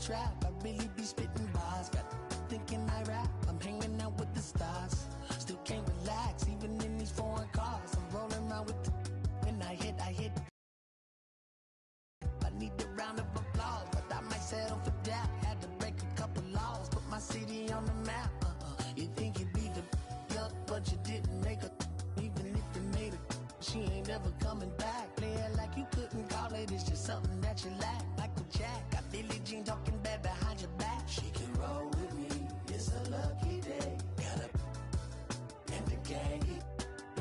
trap. I really be spitting bars. Got thinking I rap. I'm hanging out with the stars. Still can't relax, even in these foreign cars. I'm rolling around with the when I hit. I need a round of applause, but I might settle for that. Had to break a couple laws, put my city on the map. You think you beat the up, but you didn't make her. Even if you made her, she ain't ever coming back. Play it like you couldn't call it, it's just something that you lack. Michael Jack, got Billie Jean talking bad behind your back. She can roll with me, it's a lucky day. Got a and the gang.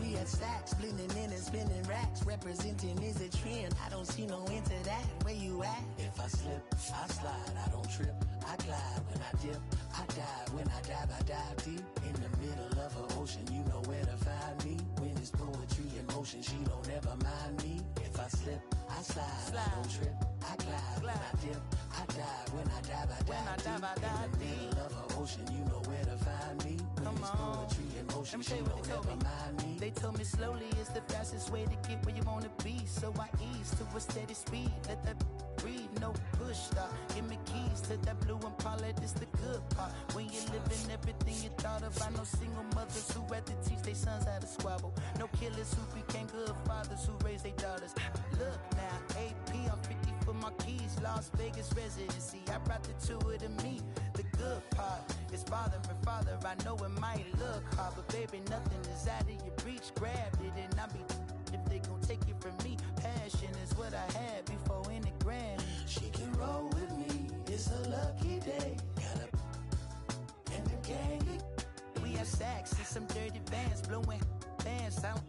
We had stacks, blending in and spinning racks. Representing is a trend, I don't see no end to that. Where you at? If I slip, I slide, I don't trip. I glide when I dip, I dive. When I dive deep. In the middle of an ocean, you know where to find me. When it's poetry in motion, she don't ever mind me. If I slip, I slide, I don't trip. I glide when I dip, I dive. When I dive deep. In the middle of an ocean, you know where to find me. When it's poetry in motion, she don't ever mind me. They told me slowly is the fastest way to get where you wanna be. So I ease to a steady speed. Let that breathe, no push stop. Give me keys to that blue Impala, this the good part. When you're living everything you thought of. I know single mothers who had to teach their sons how to squabble. No killers who became good fathers who raised their daughters. Look now, AP, I'm 50 for my keys. Las Vegas residency, I brought the two of to me. The good part is father and father. I know it might look hard, but baby, nothing is out of your reach. Grabbed it and I be if they gon' take it from me. Passion is what I had before any grand. She can roll with me, it's a lucky day. Got a and the gang. We have sacks and some dirty bands, blowing bands out,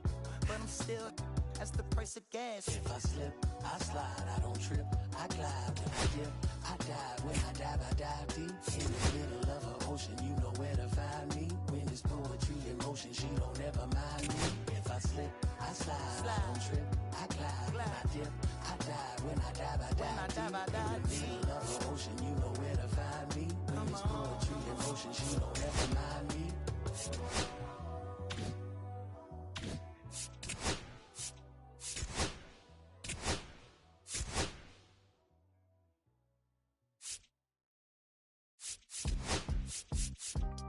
but I'm still. That's the price of gas. If I slip, I slide, I don't trip. I glide when I dip, I dive. When I dive deep. In the middle of an ocean, you know where to find me. When it's poetry in motion, she don't ever mind me. If I slip, I slide, I don't trip. I glide when I dip, I dive. When I dive deep. In the middle of an ocean, you know where to find me. When it's poetry in motion, she don't ever mind me.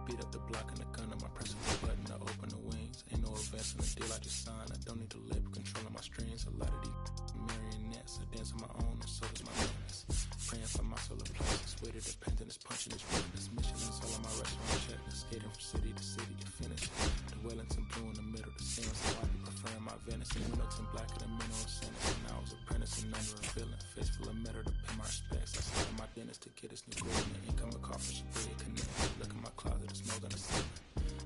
Beat up the block and the gun on my pressing the button, I open the wings. Ain't no advance in the deal I just signed. I don't need to labor, controlling my strings. A lot of these marionettes, I dance on my own, and so does my madness. Praying for my solar plexus, way to dependent, it's punching, it's running. This mission is all on my restaurant check. Skating from city to city to finish. The Wellington blue in the middle, the sand, so I be preferring my Venice. And Middleton black of the mineral sentence. And I was apprentice and none revealing. Face full of metal to pay my respects. I said my dentist to get this new grade. And the income of coffee should really connect. Look in my closet, it's more than a ceiling.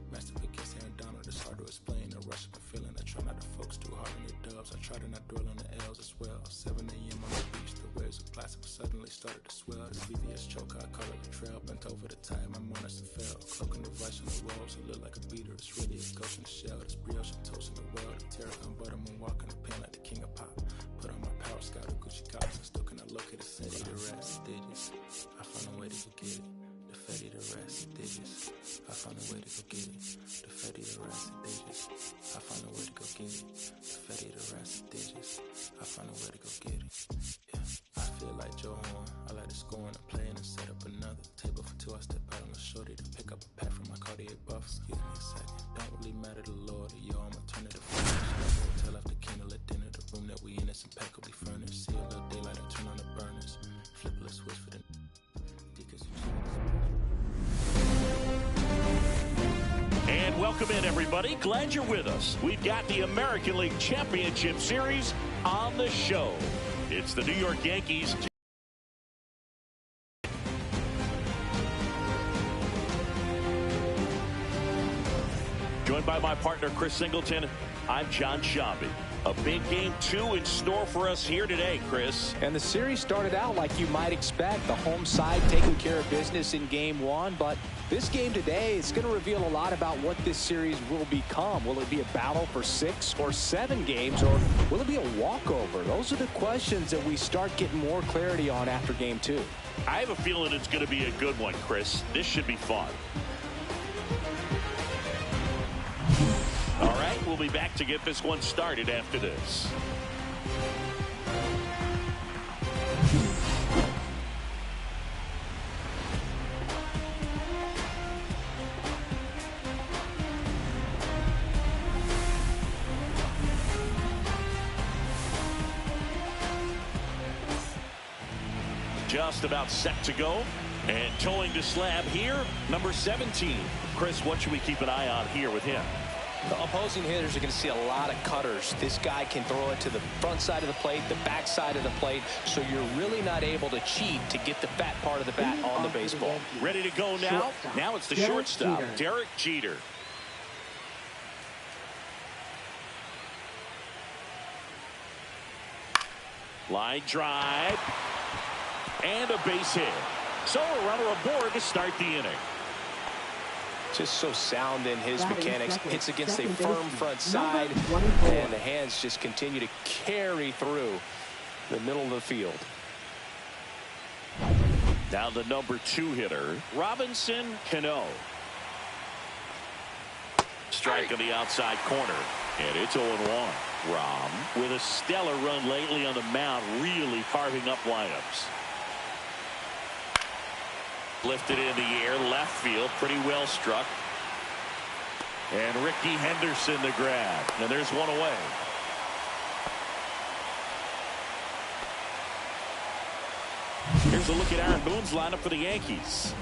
Master against Aaron Donald, it's hard to explain the rush of a feeling. I try not to focus too hard on the dubs. I try to not dwell on the L's as well. 7 a.m. on the beach, the waves of plastic suddenly started to swell. The VVS choke, I call it a trail. Bent over the time, my monitor fell. Cloaking the vice on the walls, it look like a beater. It's really a ghost in the shell. This brioche and toast in the world. The terracon butter moon walking the pen like the king of pop. Put on my power scout, a Gucci cops. I still cannot locate a city. The rest digits, I found a way to go get it. The Fetty, the rest digits, I found a way to go get it. The Fetty, the rest digits, I found a way to go get it. The Fetty, the rest digits, I found a way to go get it. Yeah, I feel like Joe Horn. I like to score and play and set up another table for two. I step out on the shorty to pick up a pack from my Cartier buff. Excuse me a second. Don't really matter to the Lord or yo, I'm a turn to the flash. Hotel after candle at dinner. The room that we in is impeccably furnished. See a little daylight, I turn on the burners. Flip a switch for the because you And welcome in, everybody. Glad you're with us. We've got the American League Championship Series on the show. It's the New York Yankees. Joined by my partner, Chris Singleton, I'm John Shambi. A big game 2 in store for us here today, Chris. And the series started out like you might expect. The home side taking care of business in game 1. But this game today is going to reveal a lot about what this series will become. Will it be a battle for 6 or 7 games, or will it be a walkover? Those are the questions that we start getting more clarity on after game 2. I have a feeling it's going to be a good one, Chris. This should be fun. All right, we'll be back to get this one started after this. just about set to go. And towing to slab here, number 17. Chris, what should we keep an eye on here with him? The opposing hitters are going to see a lot of cutters. This guy can throw it to the front side of the plate, the back side of the plate, so you're really not able to cheat to get the fat part of the bat on the baseball. Ready to go now? Now it's the shortstop, Derek Jeter. Line drive. And a base hit. So a runner aboard to start the inning. Just so sound in his mechanics. Hits against a firm front side, and the hands just continue to carry through the middle of the field. Now the number 2 hitter, Robinson Cano. Strike on the outside corner, and it's 0-1. Rom, with a stellar run lately on the mound, really carving up lineups. Lifted in the air, left field, pretty well struck. And Ricky Henderson the grab. And there's one away. Here's a look at Aaron Boone's lineup for the Yankees.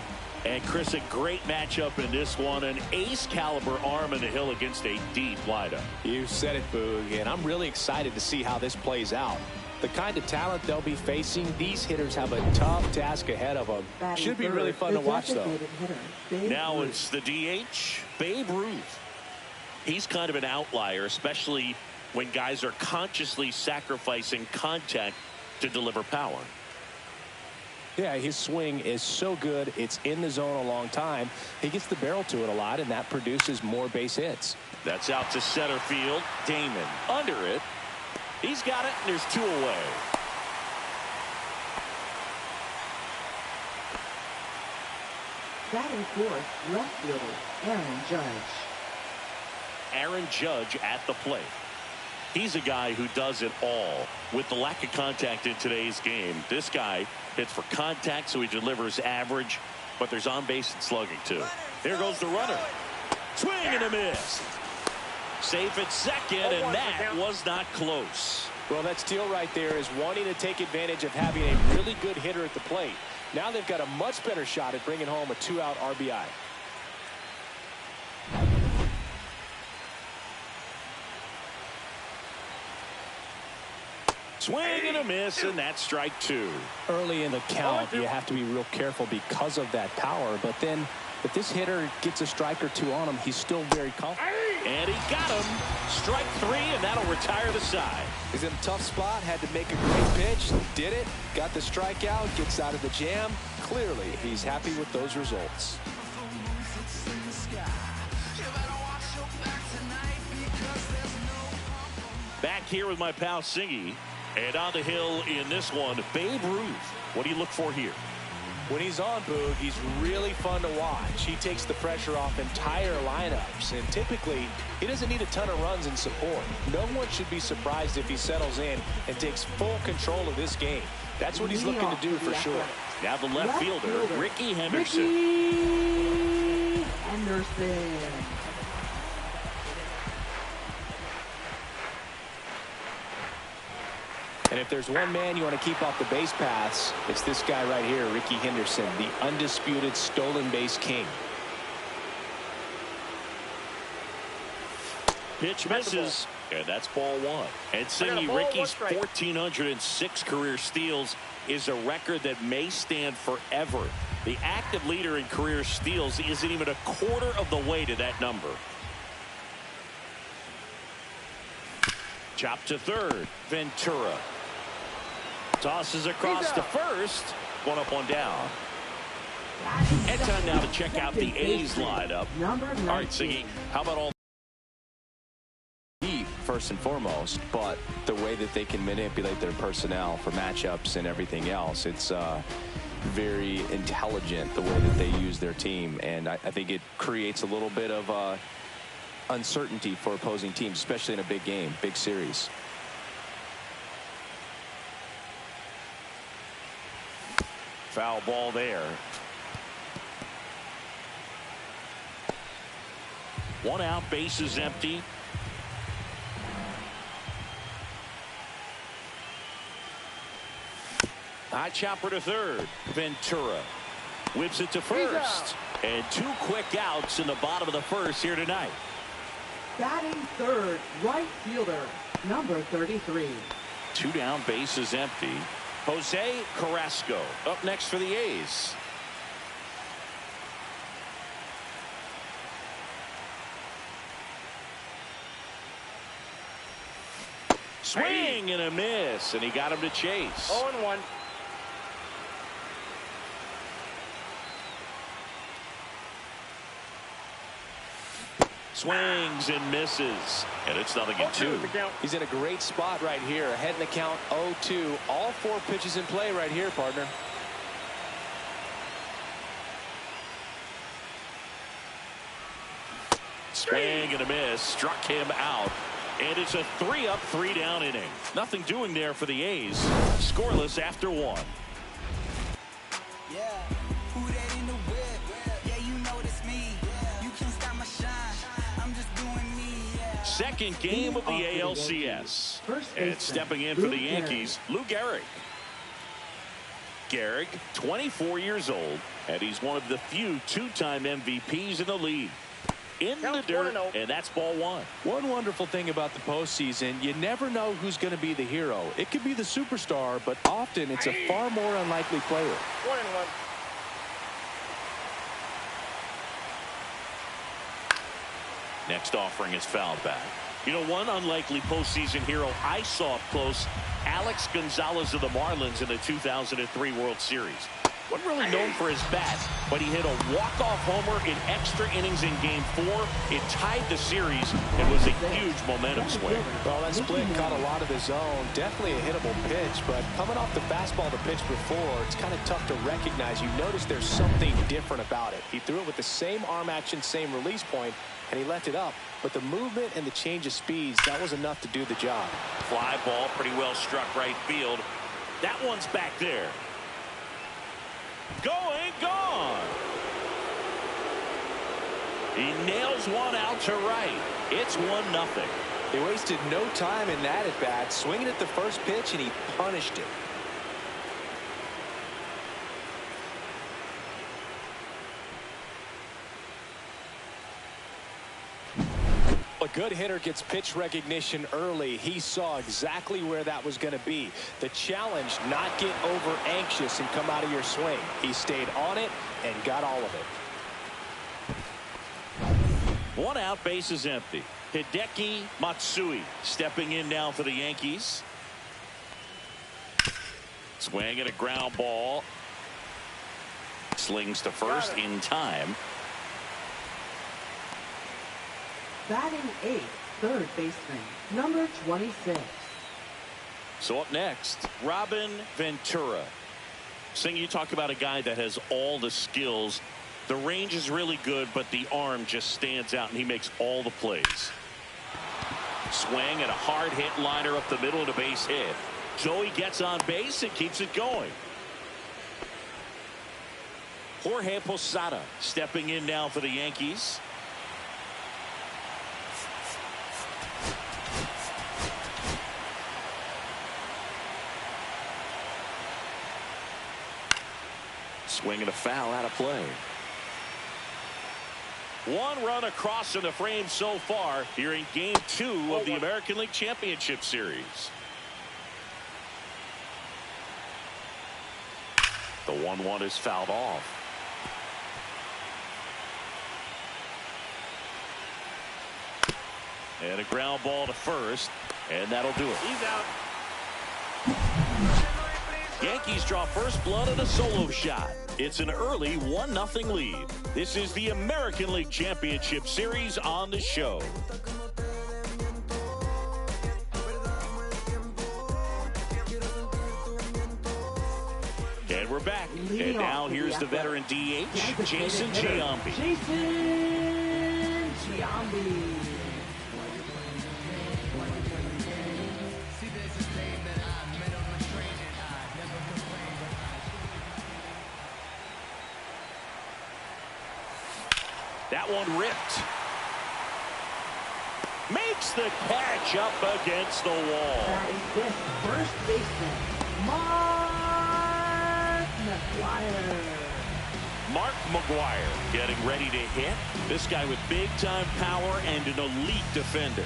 And Chris, a great matchup in this one. An ace caliber arm in the hill against a deep lineup. You said it, Boog, and I'm really excited to see how this plays out. The kind of talent they'll be facing, these hitters have a tough task ahead of them. Should be really fun to watch, though. Now it's the DH, Babe Ruth. He's kind of an outlier, especially when guys are consciously sacrificing contact to deliver power. Yeah, his swing is so good. It's in the zone a long time. He gets the barrel to it a lot, and that produces more base hits. That's out to center field. Damon under it. He's got it, and there's 2 away. Batting fourth, left fielder, Aaron Judge. Aaron Judge at the plate. He's a guy who does it all. With the lack of contact in today's game, this guy hits for contact, so he delivers average, but there's on base and slugging too. Here goes the runner. Swing and a miss. Safe at second, and that was not close. Well, that steal right there is wanting to take advantage of having a really good hitter at the plate. Now they've got a much better shot at bringing home a 2-out RBI. Swing and a miss, and that's strike 2. Early in the count, you have to be real careful because of that power, but then if this hitter gets a strike or 2 on him, he's still very confident. And he got him. Strike 3, and that'll retire the side. He's in a tough spot, had to make a great pitch, did it, got the strikeout, gets out of the jam. Clearly, he's happy with those results. Back here with my pal Singy, and on the hill in this one, Babe Ruth. What do you look for here? When he's on, Boog, he's really fun to watch. He takes the pressure off entire lineups, and typically he doesn't need a ton of runs in support. No one should be surprised if he settles in and takes full control of this game. That's what he's looking to do for sure. Now the left fielder, Ricky Henderson. Ricky Henderson. And if there's one man you want to keep off the base paths, it's this guy right here, Ricky Henderson, the undisputed stolen base king. Pitch misses, and that's ball 1. And Singy, Ricky's 1,406 career steals is a record that may stand forever. The active leader in career steals isn't even a quarter of the way to that number. Chop to third, Ventura. Tosses across to first. 1 up, 1 down. And time now to check out the A's lineup. All right, Singy, how about all? First and foremost, but the way that they can manipulate their personnel for matchups and everything else, it's very intelligent the way that they use their team, and I think it creates a little bit of uncertainty for opposing teams, especially in a big game, big series. Foul ball there. 1 out, base is empty. High chopper to third. Ventura whips it to first. And 2 quick outs in the bottom of the first here tonight. Batting third, right fielder, number 33. 2 down, bases empty. Jose Carrasco up next for the A's. Swing and a miss, and he got him to chase. 0-1. Swings and misses, and it's 0-2. He's in a great spot right here. Ahead in the count 0-2. All 4 pitches in play right here, partner. Swing and a miss, struck him out. And it's a 3-up, 3-down inning. Nothing doing there for the A's. Scoreless after 1. Yeah, who that in the whip? Yeah, you know it's me. You can't stop my shine. I'm just doing me. Yeah. Second game of the ALCS. And stepping in for the Yankees, Lou Gehrig. Gehrig, 24 years old, and he's one of the few 2-time MVPs in the league. In the dirt, and that's ball 1. One wonderful thing about the postseason, you never know who's going to be the hero. It could be the superstar, but often it's a far more unlikely player. 1-1. Next offering is fouled back. You know, one unlikely postseason hero I saw up close, Alex Gonzalez of the Marlins in the 2003 World Series. Wasn't really known for his bat, but he hit a walk-off homer in extra innings in Game 4. It tied the series and was a huge momentum swing. Well, that split caught a lot of the zone. Definitely a hittable pitch, but coming off the fastball the pitch before, it's kind of tough to recognize. You notice there's something different about it. He threw it with the same arm action, same release point, and he left it up. But the movement and the change of speeds, that was enough to do the job. Fly ball, pretty well struck right field. That one's back there. Going, gone. He nails one out to right. It's 1-0. He wasted no time in that at bat, swinging at the first pitch, and he punished it. A good hitter gets pitch recognition early. He saw exactly where that was going to be. The challenge, not get over anxious and come out of your swing. He stayed on it and got all of it. 1 out, bases empty. Hideki Matsui stepping in now for the Yankees. Swing and a ground ball. Slings to first in time. Batting 8th, third baseman, number 26. So up next, Robin Ventura. Sing, you talk about a guy that has all the skills. The range is really good, but the arm just stands out, and he makes all the plays. Swing and a hard hit liner up the middle and a base hit. Joey gets on base and keeps it going. Jorge Posada stepping in now for the Yankees. Swing and a foul out of play. 1 run across in the frame so far here in Game 2 of the American League Championship Series. The 1-1 is fouled off. And a ground ball to first, and that'll do it. He's out. Yankees draw first blood on a solo shot. It's an early 1-0 lead. This is the American League Championship Series on the show. And we're back. And now here's the veteran DH, Jason Giambi. Jason Giambi. That one ripped. Makes the catch up against the wall. That is this first baseman, Mike McGuire. Mark McGuire getting ready to hit. This guy with big-time power and an elite defender.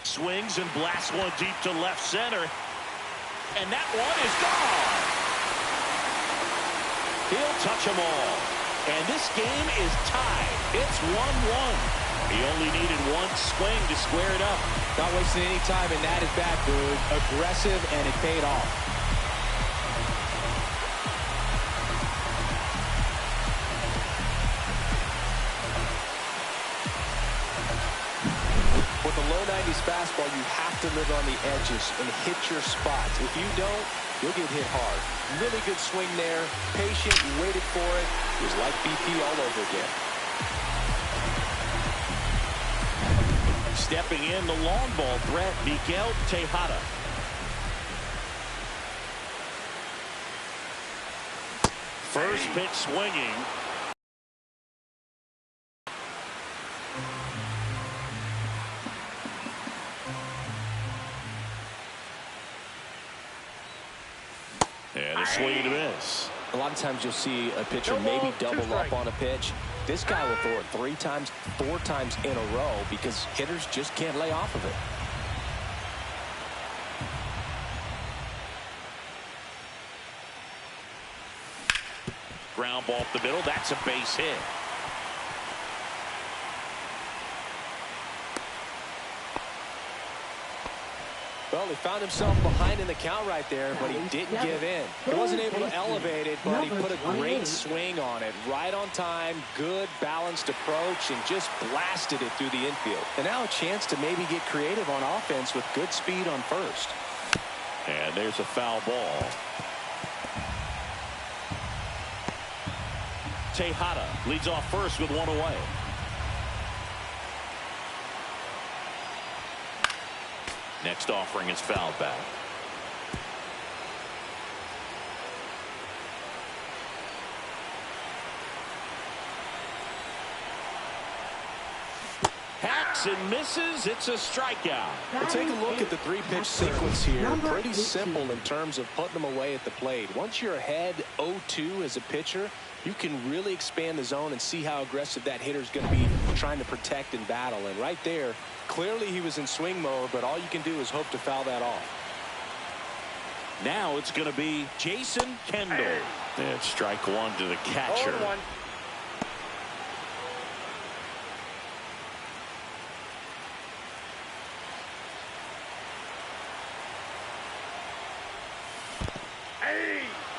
Swings and blasts one deep to left center. And that one is gone. He'll touch them all. And this game is tied. It's 1-1. He only needed one swing to square it up. Not wasting any time in that at-bat, dude. Aggressive, and it paid off. With a low 90s fastball, you have to live on the edges and hit your spots. If you don't, you'll get hit hard. Really good swing there. Patient, waited for it. It was like BP all over again. Stepping in the long ball threat, Miguel Tejada. First pitch swinging. And a swing and a miss. A lot of times you'll see a pitcher maybe double up on a pitch. This guy will throw it 3 times, 4 times in a row because hitters just can't lay off of it. Ground ball up the middle. That's a base hit. Well, he found himself behind in the count right there, but he didn't give in. He wasn't able to elevate it, but he put a great swing on it. Right on time, good, balanced approach, and just blasted it through the infield. And now a chance to maybe get creative on offense with good speed on first. And there's a foul ball. Tejada leads off first with 1 away. Next offering is fouled back. Hacks and misses. It's a strikeout. Well, take a look at the 3-pitch sequence here. Pretty simple in terms of putting them away at the plate. Once you're ahead 0-2 as a pitcher, you can really expand the zone and see how aggressive that hitter is going to be trying to protect and battle. And right there, clearly he was in swing mode, but all you can do is hope to foul that off. Now it's going to be Jason Kendall. And strike one to the catcher. 0-1.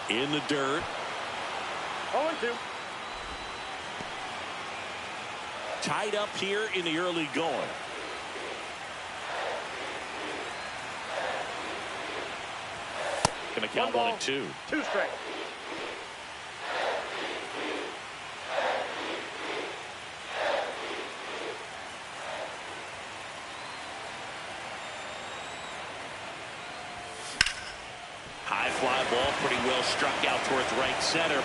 In the dirt. 0-2. Tied up here in the early going. Going to count 1 and 2. 2 straight. High fly ball, pretty well struck out towards right center.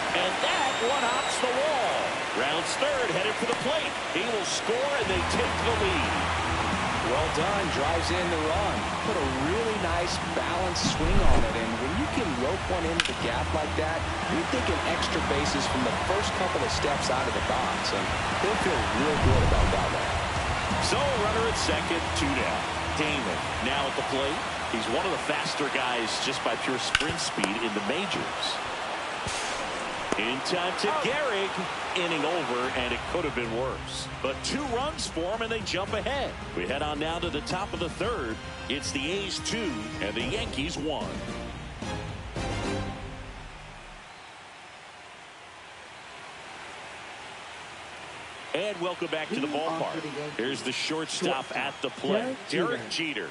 And that one hops the wall. Rounds third, headed for the plate. He will score, and they take the lead. Well done, drives in the run. Put a really nice balanced swing on it, and when you can rope one into the gap like that, you're thinking extra bases from the first couple of steps out of the box, and he'll feel real good about that one. So a runner at second, 2 down. Damon now at the plate. He's one of the faster guys just by pure sprint speed in the majors. In time to Gehrig, inning over, and it could have been worse. But 2 runs for him, and they jump ahead. We head on down to the top of the third. It's the A's 2 and the Yankees 1. And welcome back to the ballpark. Here's the shortstop at the plate, Derek Jeter.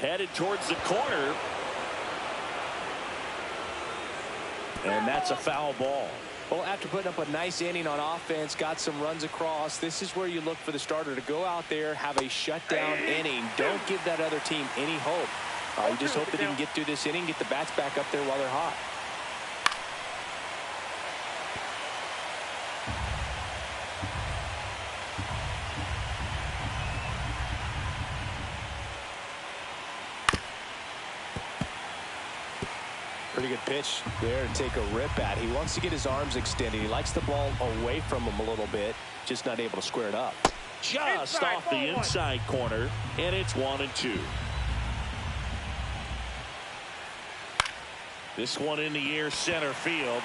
Headed towards the corner. And that's a foul ball. Well, after putting up a nice inning on offense, got some runs across, this is where you look for the starter to go out there, have a shutdown inning. Don't give that other team any hope. You just hope that he can get through this inning, get the bats back up there while they're hot. Pretty good pitch there to take a rip at. He wants to get his arms extended. He likes the ball away from him a little bit, just not able to square it up. Just off the inside corner, and it's 1-2. This one in the air, center field.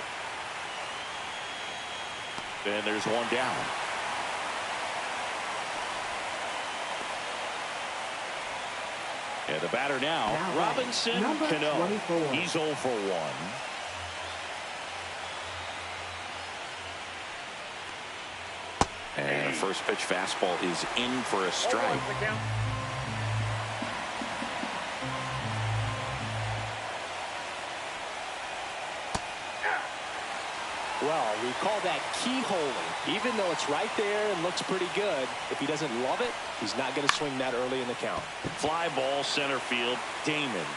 And there's one down. And the batter now Robinson Cano. He's 0 for 1. And the first pitch fastball is in for a strike. Well, we call that keyholing. Even though it's right there and looks pretty good, if he doesn't love it, he's not going to swing that early in the count. Fly ball, center field. Damon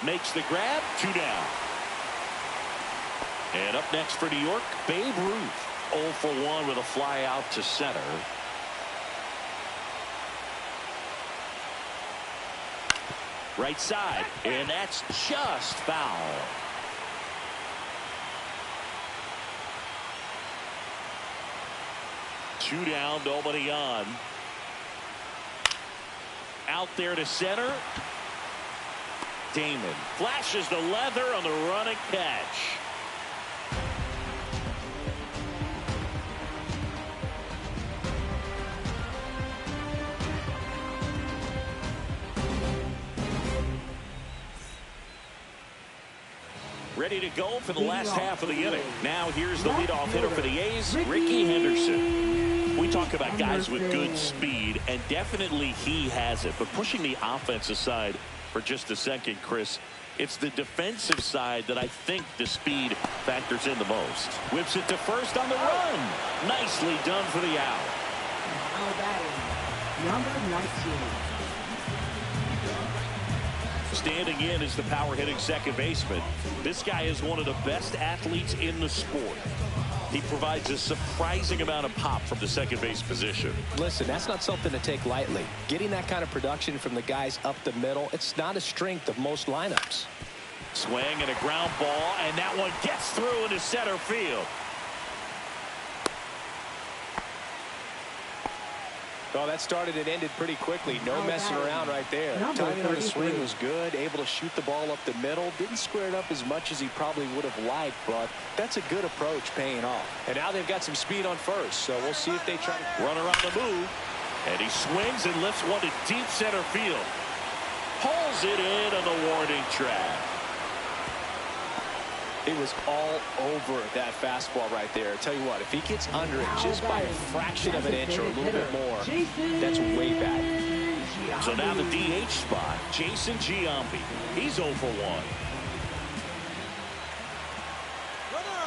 makes the grab. 2 down. And up next for New York, Babe Ruth. 0 for 1 with a fly out to center. Right side, and that's just foul. Two down, nobody on. Out there to center. Damon flashes the leather on the run and catch. Ready to go for the last half of the inning. Now here's the leadoff hitter for the A's, Ricky Henderson. We talk about guys with good speed, and definitely he has it. But pushing the offense aside for just a second, Chris, it's the defensive side that I think the speed factors in the most. Whips it to first on the run. Nicely done for the out. Now batting, number 19. Standing in is the power-hitting second baseman. This guy is one of the best athletes in the sport. He provides a surprising amount of pop from the second base position. Listen, that's not something to take lightly. Getting that kind of production from the guys up the middle, it's not a strength of most lineups. Swing and a ground ball, and that one gets through into center field. Oh, that started and ended pretty quickly. No messing around right there. Timing on the swing was good. Able to shoot the ball up the middle. Didn't square it up as much as he probably would have liked, but that's a good approach paying off. And now they've got some speed on first, so we'll see if they try to... Runner on the move, and he swings and lifts one to deep center field. Pulls it in on the warning track. It was all over that fastball right there. Tell you what, if he gets under it just by a fraction of an inch or a little bit more, that's way back. So now the DH spot, Jason Giambi. He's 0 for 1.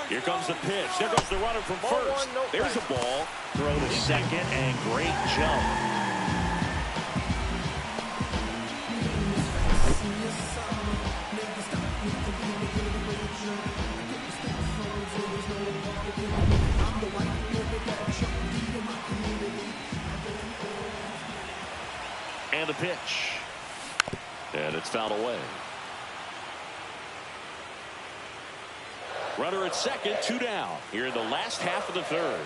Here comes the pitch. There goes the runner from first. There's a ball. Throw to second, and great jump. And the pitch. And it's fouled away. Runner at second, 2 down. Here in the last half of the third.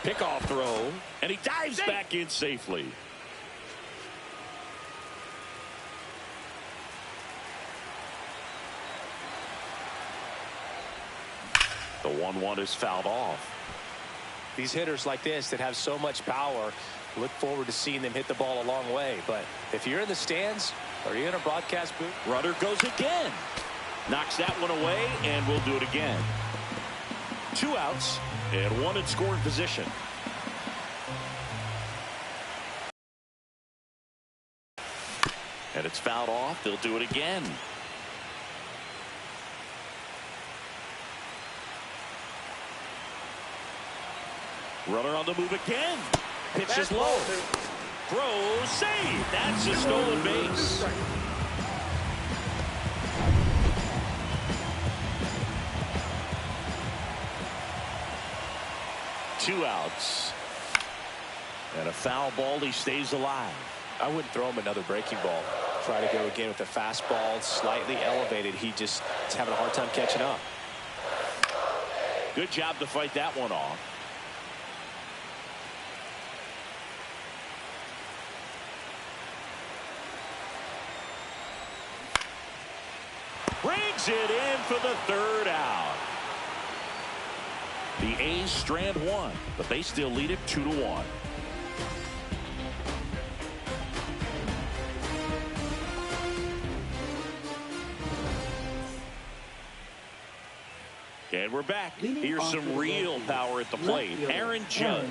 Pickoff throw. And he dives back in safely. The 1-1 is fouled off. These hitters like this that have so much power, look forward to seeing them hit the ball a long way. But if you're in the stands or you're in a broadcast booth. Runner goes again. Knocks that one away, and we'll do it again. 2 outs and 1 in scoring position. And it's fouled off. They'll do it again. Runner on the move again. Pitch is low. Throw, save. That's a stolen base. Two outs. And a foul ball. He stays alive. I wouldn't throw him another breaking ball. try to go again with the fastball slightly elevated. He just is having a hard time catching up. Good job to fight that one off. Brings it in for the third out. The A's strand one, but they still lead it 2-1. And we're back. Here's some real power at the plate. Aaron Judge.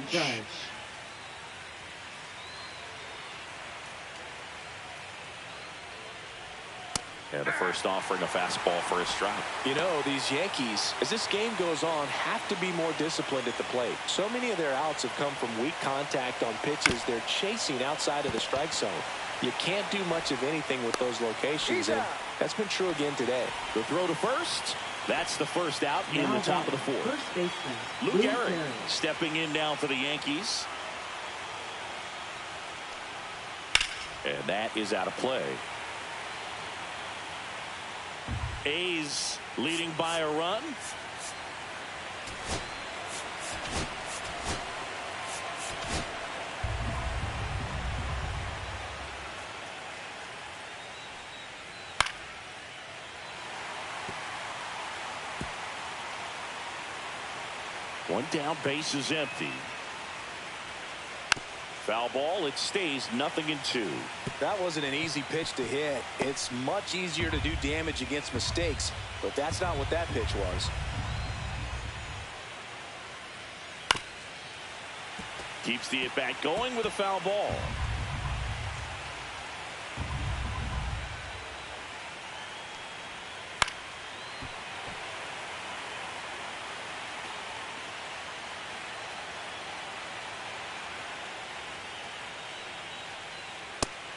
And the first offering a fastball for a strike. You know, these Yankees, as this game goes on, have to be more disciplined at the plate. So many of their outs have come from weak contact on pitches they're chasing outside of the strike zone. You can't do much of anything with those locations, and that's been true again today. The throw to first. That's the first out in the top of the fourth. First baseman, Luke Gehrig stepping in now for the Yankees. And that is out of play. A's leading by a run. One down, base is empty. Foul ball, it stays 0-2. That wasn't an easy pitch to hit. It's much easier to do damage against mistakes, but that's not what that pitch was. Keeps the at-bat going with a foul ball.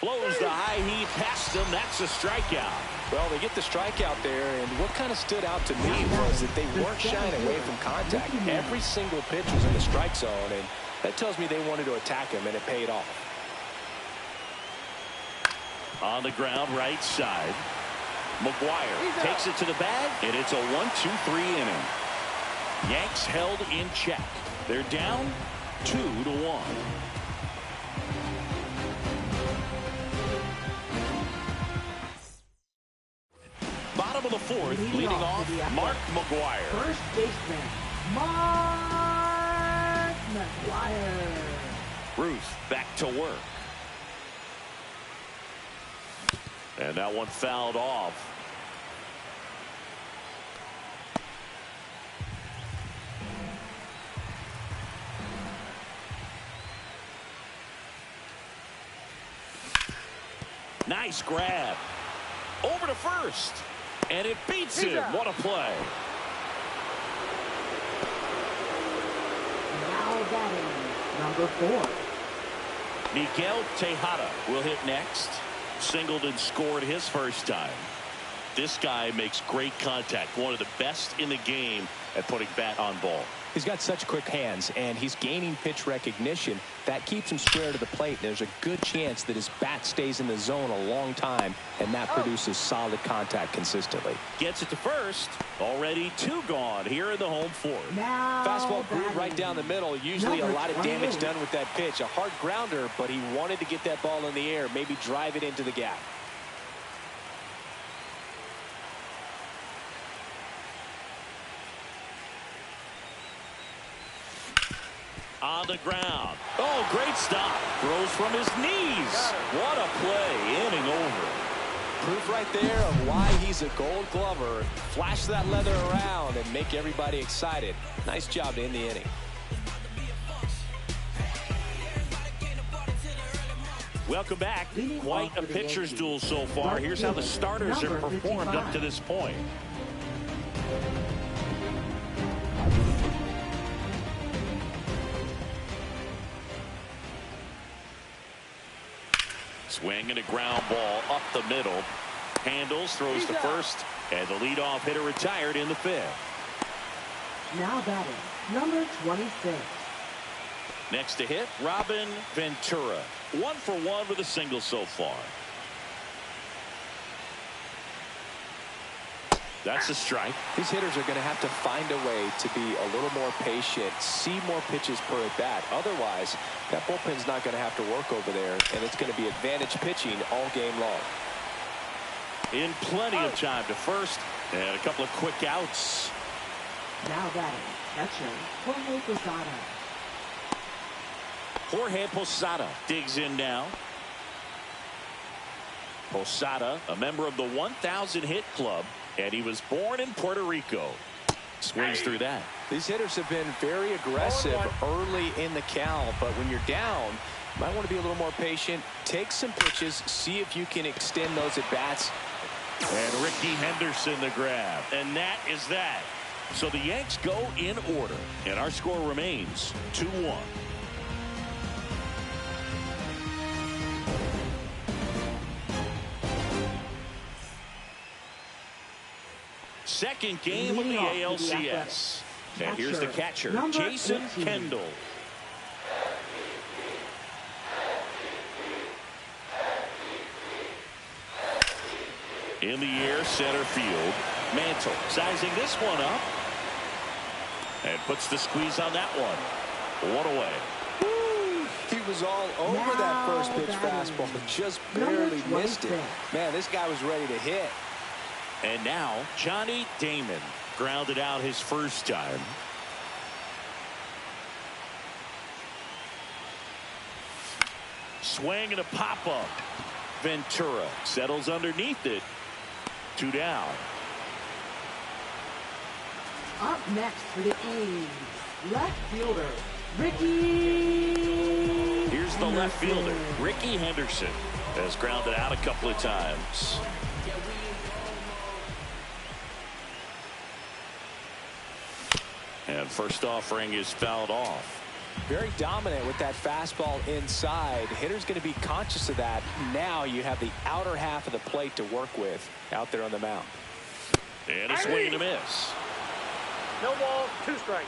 Blows the high heat past him. That's a strikeout. Well, they get the strikeout there, and what kind of stood out to me was that they weren't shying away from contact. Every single pitch was in the strike zone, and that tells me they wanted to attack him, and it paid off. On the ground, right side. McGuire takes it to the bag, and it's a 1-2-3 inning. Yanks held in check. They're down 2-1. Bottom of the fourth, leading off Mark McGuire. First baseman, Mark McGuire. Ruth back to work. And that one fouled off. Nice grab. Over to first. And it beats him. What a play. Now batting, number 4. Miguel Tejada will hit next. Singled and scored his first time. This guy makes great contact. One of the best in the game at putting bat on ball. He's got such quick hands, and he's gaining pitch recognition. That keeps him square to the plate. There's a good chance that his bat stays in the zone a long time, and that produces solid contact consistently. Gets it to first. Already 2 gone here in the home fourth. Now fastball groove right down the middle. Usually a lot of damage done with that pitch. A hard grounder, but he wanted to get that ball in the air, maybe drive it into the gap. On the ground. Oh, great stop. Throws from his knees. What a play. Inning over. Proof right there of why he's a Gold Glover. Flash that leather around and make everybody excited. Nice job to end the inning. Welcome back. Quite a pitcher's duel so far. Here's how the starters have performed up to this point. Swing and a ground ball up the middle. Handles, throws to first, and the leadoff hitter retired in the 5th. Now batting, number 26. Next to hit, Robin Ventura. 1 for 1 with a single so far. That's a strike. These hitters are going to have to find a way to be a little more patient, see more pitches per at bat. Otherwise, that bullpen's not going to have to work over there, and it's going to be advantage pitching all game long. In plenty of time to first, and a couple of quick outs. Now batting, catcher, Jorge Posada. Jorge Posada digs in now. Posada, a member of the 1,000 hit club, and he was born in Puerto Rico. Swings through that. These hitters have been very aggressive early in the count, but when you're down, you might want to be a little more patient. Take some pitches, see if you can extend those at bats. And Ricky Henderson the grab, and that is that. So the Yanks go in order, and our score remains 2-1. Second game of the ALCS. And here's the catcher, Jason Kendall. In the air, center field. Mantle sizing this one up. And puts the squeeze on that one. One away. Woo! He was all over that first pitch fastball, but just barely missed it. Man, this guy was ready to hit. And now, Johnny Damon grounded out his first time. Swing and a pop-up. Ventura settles underneath it. 2 down. Up next for the A's, left fielder, Ricky. Here's the left fielder, Ricky Henderson, has grounded out a couple of times. And first offering is fouled off. Very dominant with that fastball inside. Hitter's going to be conscious of that. Now you have the outer half of the plate to work with out there on the mound. And a swing and a miss. No ball, 2 strikes.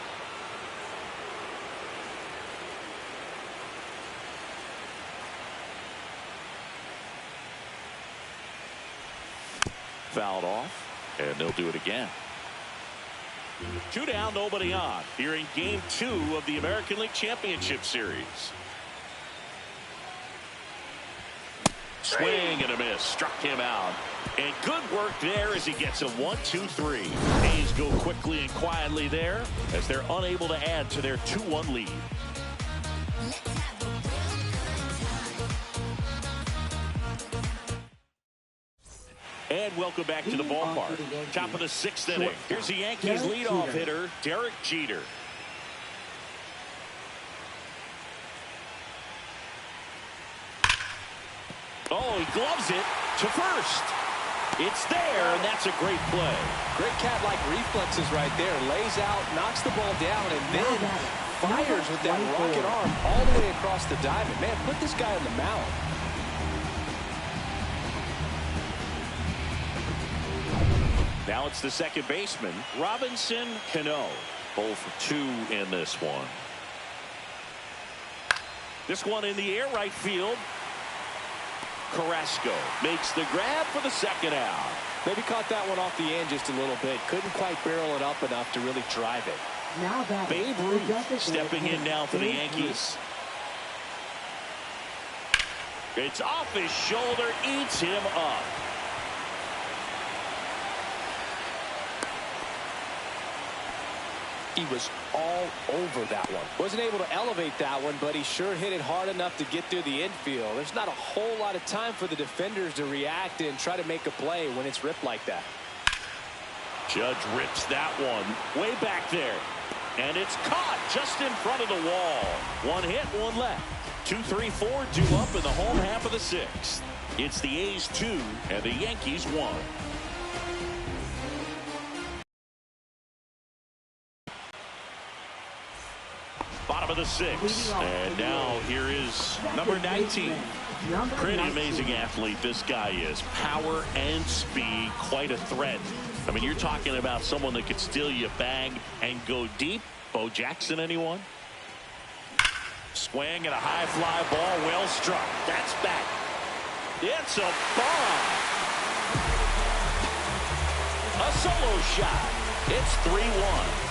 Fouled off, and they'll do it again. 2 down, nobody on. Here in Game 2 of the American League Championship Series. Swing and a miss. Struck him out. And good work there as he gets a 1-2-3. A's go quickly and quietly there as they're unable to add to their 2-1 lead. And welcome back to the ballpark. Top of the 6th inning. Here's the Yankees leadoff hitter, Derek Jeter. Oh, he gloves it to first. It's there, and that's a great play. Great cat-like reflexes right there. Lays out, knocks the ball down, and then fires with that rocket arm all the way across the diamond. Man, put this guy on the mound. Now it's the second baseman, Robinson Cano. 0 for 2 in this one. This one in the air, right field. Carrasco makes the grab for the second out. Maybe caught that one off the end just a little bit. Couldn't quite barrel it up enough to really drive it. Now Babe Ruth stepping in now for the Yankees. It's off his shoulder, eats him up. He was all over that one. Wasn't able to elevate that one, but he sure hit it hard enough to get through the infield. There's not a whole lot of time for the defenders to react and try to make a play when it's ripped like that. Judge rips that one way back there. And it's caught just in front of the wall. 1 hit, 1 left. 2, 3, 4 due up in the home half of the 6th. It's the A's 2 and the Yankees 1. Bottom of the 6th. And now here is number 19. Pretty amazing athlete this guy is. Power and speed, quite a threat. I mean, you're talking about someone that could steal you a bag and go deep. Bo Jackson, anyone? Swing and a high fly ball, well struck. That's back. It's a bomb. A solo shot. It's 3-1.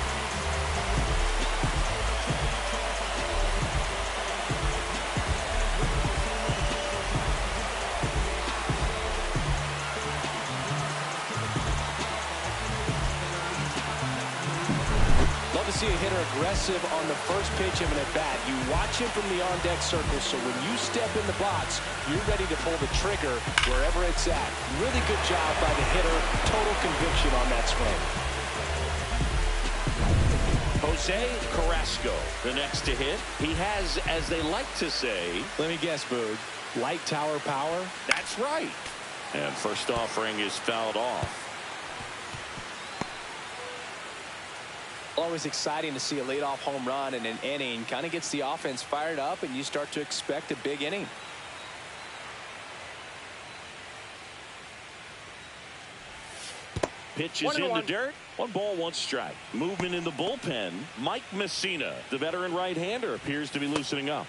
See a hitter aggressive on the first pitch of an at-bat. You watch him from the on-deck circle, so when you step in the box, you're ready to pull the trigger wherever it's at. Really good job by the hitter. Total conviction on that swing. Jose Carrasco, the next to hit. He has, as they like to say... Let me guess, Boog. Light tower power? That's right. And first offering is fouled off. Always exciting to see a leadoff home run in an inning. Kind of gets the offense fired up, and you start to expect a big inning. Pitch is in the dirt. 1 ball, 1 strike. Movement in the bullpen. Mike Messina, the veteran right-hander, appears to be loosening up.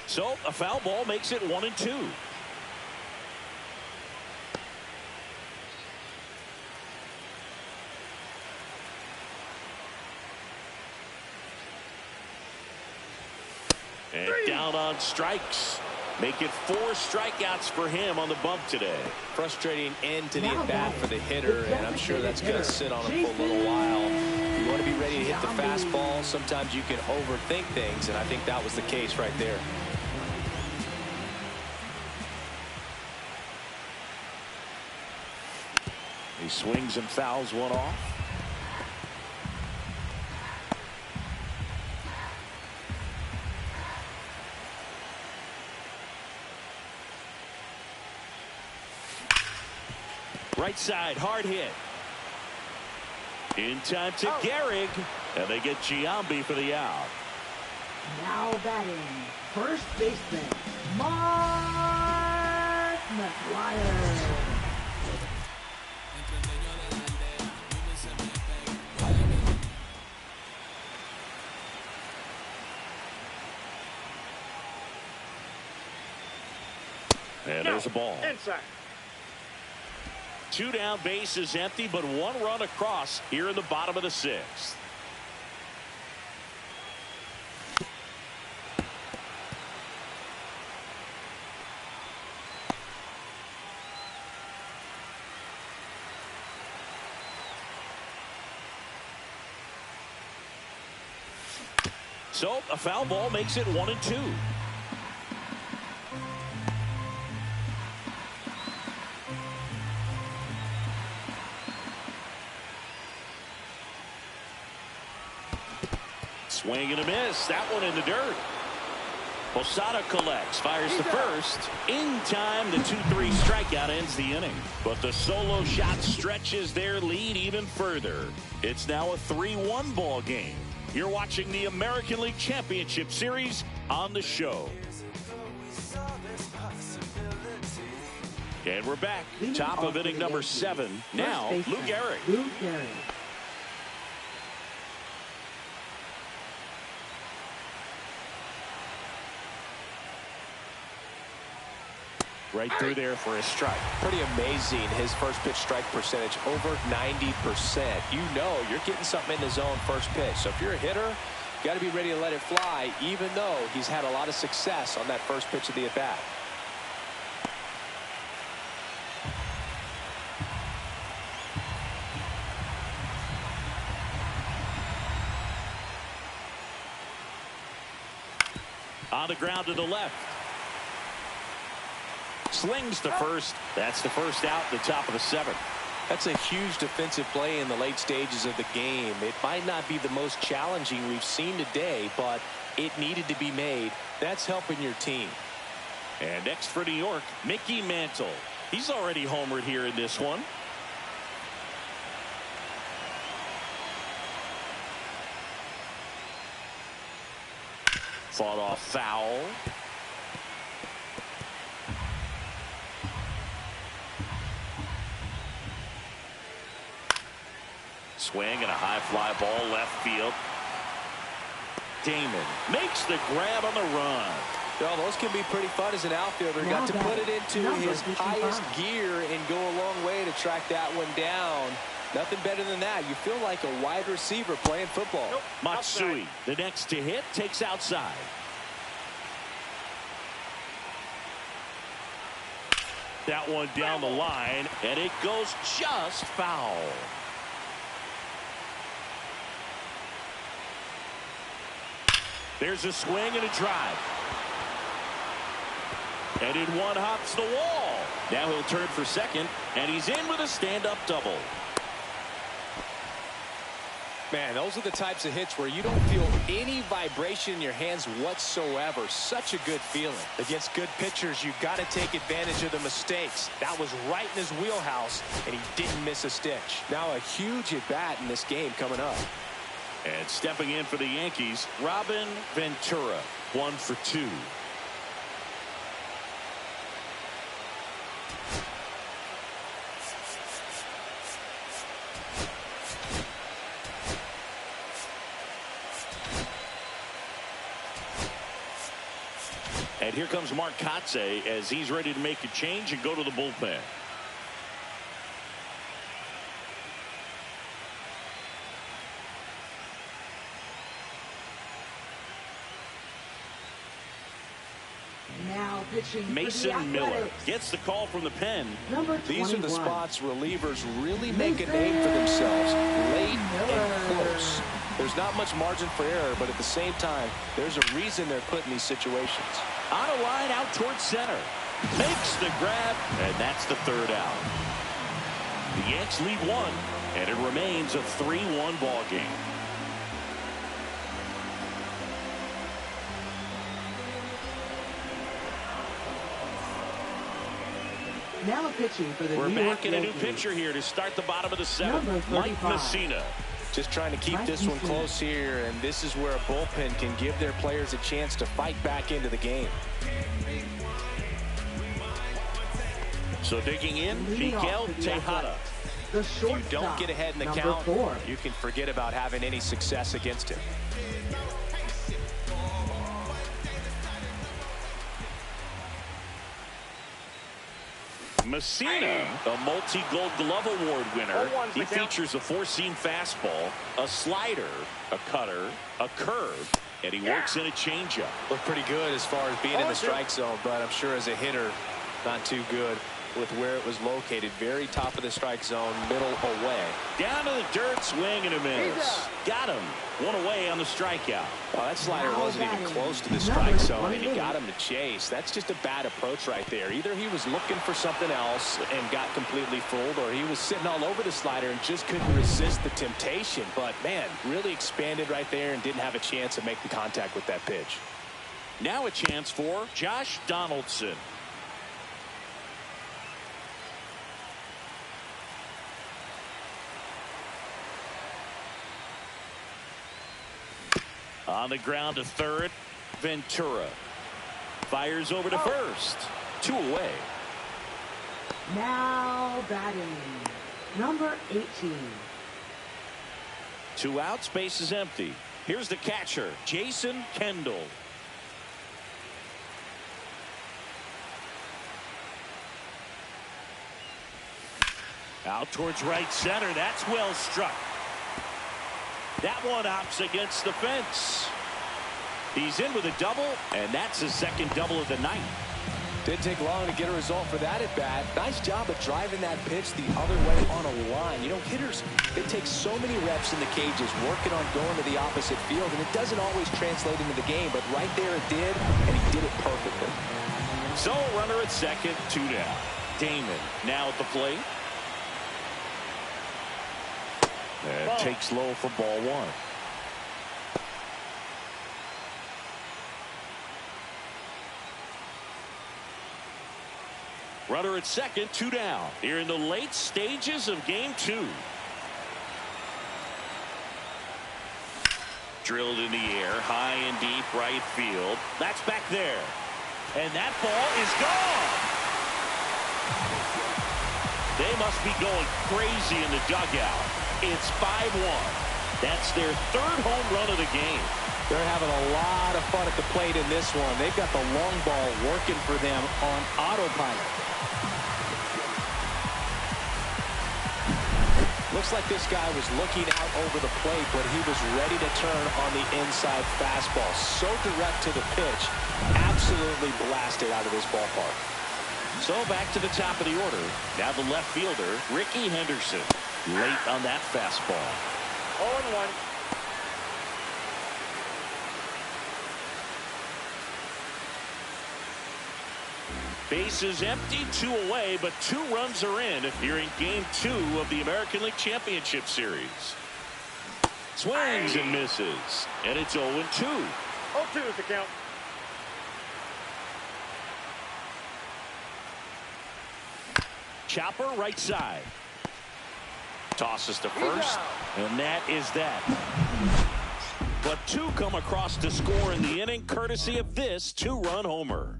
So a foul ball makes it 1-2. And down on strikes. Make it 4 strikeouts for him on the bump today. Frustrating end to the at-bat for the hitter, and I'm sure that's going to sit on him for a little while. You want to be ready to hit the fastball. Sometimes you can overthink things, and I think that was the case right there. He swings and fouls one off. Right side, hard hit. In time to Gehrig, and they get Giambi for the out. Now batting, first baseman, Mark McGwire. And there's a ball. Inside. 2 down, bases empty, but 1 run across here in the bottom of the 6th. So a foul ball makes it 1-2. Swing and a miss. That one in the dirt. Posada collects, fires the first. In time, the 2-3 strikeout ends the inning. But the solo shot stretches their lead even further. It's now a 3-1 ball game. You're watching the American League Championship Series on the show. And we're back. Top of inning number 7. Now, Lou Gehrig. Right through there for a strike. Pretty amazing, his first pitch strike percentage, over 90%. You know you're getting something in the zone first pitch. So if you're a hitter, you got to be ready to let it fly, even though he's had a lot of success on that first pitch of the at-bat. On the ground to the left. Slings to first. That's the first out, the top of the 7th. That's a huge defensive play in the late stages of the game. It might not be the most challenging we've seen today, but it needed to be made. That's helping your team. And next for New York, Mickey Mantle. He's already homered here in this one. Fought off foul. Swing and a high fly ball left field. Damon makes the grab on the run. Well, those can be pretty fun as an outfielder. Got to put it into his highest gear and go a long way to track that one down. Nothing better than that. You feel like a wide receiver playing football. Nope. Matsui, the next to hit, takes outside. That one down the line, and it goes just foul. There's a swing and a drive. And in one hops the wall. Now he'll turn for second, and he's in with a stand-up double. Man, those are the types of hits where you don't feel any vibration in your hands whatsoever. Such a good feeling. Against good pitchers, you've got to take advantage of the mistakes. That was right in his wheelhouse, and he didn't miss a stitch. Now a huge at-bat in this game coming up. And stepping in for the Yankees, Robin Ventura, 1 for 2. And here comes Mark Kotze as he's ready to make a change and go to the bullpen. Now pitching Mason Miller gets the call from the pen. These are the spots relievers really make a name for themselves. Late and close. There's not much margin for error, but at the same time, there's a reason they're put in these situations. On a line out towards center. Makes the grab, and that's the third out. The Yanks lead 1, and it remains a 3-1 ball game. Now pitching for the We're New York back in a new Yankees. pitcher here to start the bottom of the 7th. Number 35. Mike Messina. Just trying to keep this one close here, and this is where a bullpen can give their players a chance to fight back into the game. So digging in, Miguel Tejada. If you don't get ahead in the count, you can forget about having any success against him. Messina, a multi-Gold Glove Award winner. He features a 4-seam fastball, a slider, a cutter, a curve, and he works in a changeup. Looked pretty good as far as being in the strike zone, but I'm sure as a hitter, not too good with where it was located. Very top of the strike zone, middle away. Down to the dirt, swing and a miss. Got him. One away on the strikeout. Well, that slider wasn't even close to the strike zone, and he got him to chase. That's just a bad approach right there. Either he was looking for something else and got completely fooled, or he was sitting all over the slider and just couldn't resist the temptation. But, man, really expanded right there and didn't have a chance to make the contact with that pitch. Now a chance for Josh Donaldson. On the ground to third, Ventura. Fires over to first. 2 away. Now batting, number 18. 2 outs, base is empty. Here's the catcher, Jason Kendall. Out towards right center. That's well struck. That one hops against the fence. He's in with a double, and that's his second double of the night. Didn't take long to get a result for that at bat. Nice job of driving that pitch the other way on a line. You know, hitters, they take so many reps in the cages working on going to the opposite field, and it doesn't always translate into the game, but right there it did, and he did it perfectly. So a runner at second, 2 down. Damon now at the plate. And takes low for ball 1. Runner at second, 2 down. Here in the late stages of game 2. Drilled in the air, high and deep right field. That's back there. And that ball is gone. They must be going crazy in the dugout. It's 5-1. That's their 3rd home run of the game. They're having a lot of fun at the plate in this one. They've got the long ball working for them on autopilot. Looks like this guy was looking out over the plate, but he was ready to turn on the inside fastball. So direct to the pitch. Absolutely blasted out of this ballpark. So back to the top of the order. Now the left fielder, Ricky Henderson. Late on that fastball. 0-1. Bases empty, 2 away, but 2 runs are in here in Game 2 of the American League Championship Series. Swings and misses, and it's 0-2. 0-2 is the count. Chopper right side. Tosses to first, and that is that. But 2 come across to score in the inning, courtesy of this 2-run homer.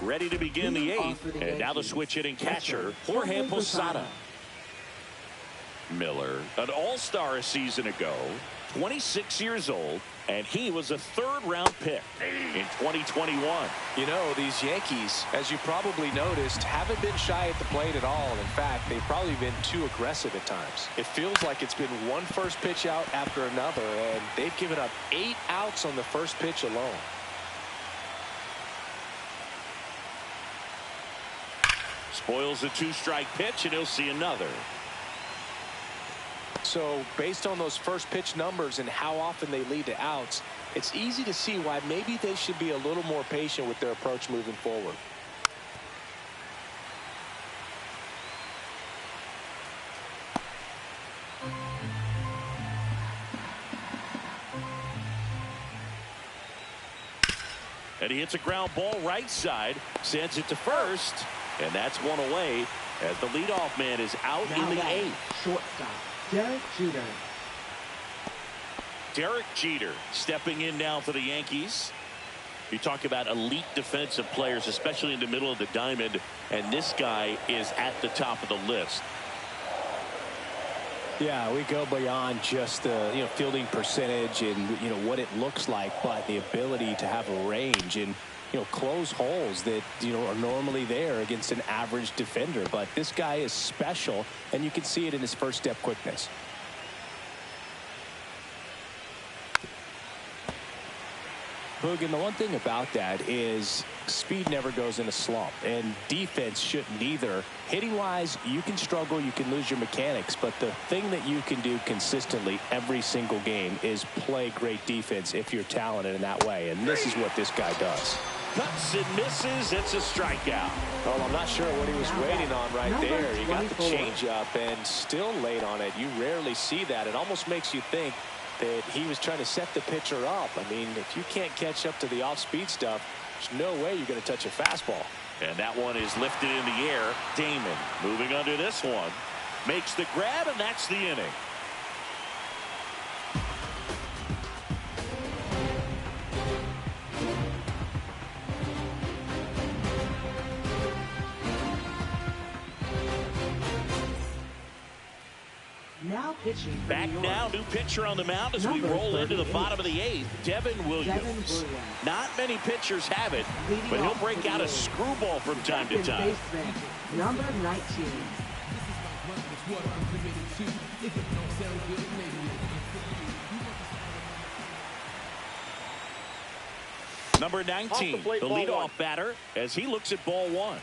Ready to begin the 8th, and now the switch hitting catcher, Jorge Posada. Miller, an all-star a season ago, 26 years old, and he was a 3rd-round pick in 2021. You know, these Yankees, as you probably noticed, haven't been shy at the plate at all. In fact, they've probably been too aggressive at times. It feels like it's been one first pitch out after another, and they've given up 8 outs on the first pitch alone. Spoils a 2-strike pitch, and he'll see another. So based on those first pitch numbers and how often they lead to outs, it's easy to see why maybe they should be a little more patient with their approach moving forward. And he hits a ground ball right side, sends it to first, and that's 1 away as the leadoff man is out in the 8th. Shortstop, Derek Jeter. Derek Jeter stepping in now for the Yankees. You talk about elite defensive players, especially in the middle of the diamond, and this guy is at the top of the list. Yeah, we go beyond just the fielding percentage and what it looks like, but the ability to have a range and close holes that are normally there against an average defender. But this guy is special, and you can see it in his first step quickness. Boog, and the one thing about that is speed never goes in a slump, and defense shouldn't either. Hitting wise, you can struggle, you can lose your mechanics, but the thing that you can do consistently every single game is play great defense if you're talented in that way, and this is what this guy does. Cuts and misses. It's a strikeout. Well, I'm not sure what he was waiting on right there. He got the changeup and still late on it. You rarely see that. It almost makes you think that he was trying to set the pitcher up. I mean, if you can't catch up to the off-speed stuff, there's no way you're going to touch a fastball. And that one is lifted in the air. Damon moving under this one. Makes the grab, and that's the inning. Now pitching. Back now, new pitcher on the mound as we roll into the bottom of the 8th. Devin Williams. Not many pitchers have it, but he'll break out a screwball from time to time. Number 19. Number 19, the leadoff batter, as he looks at ball 1.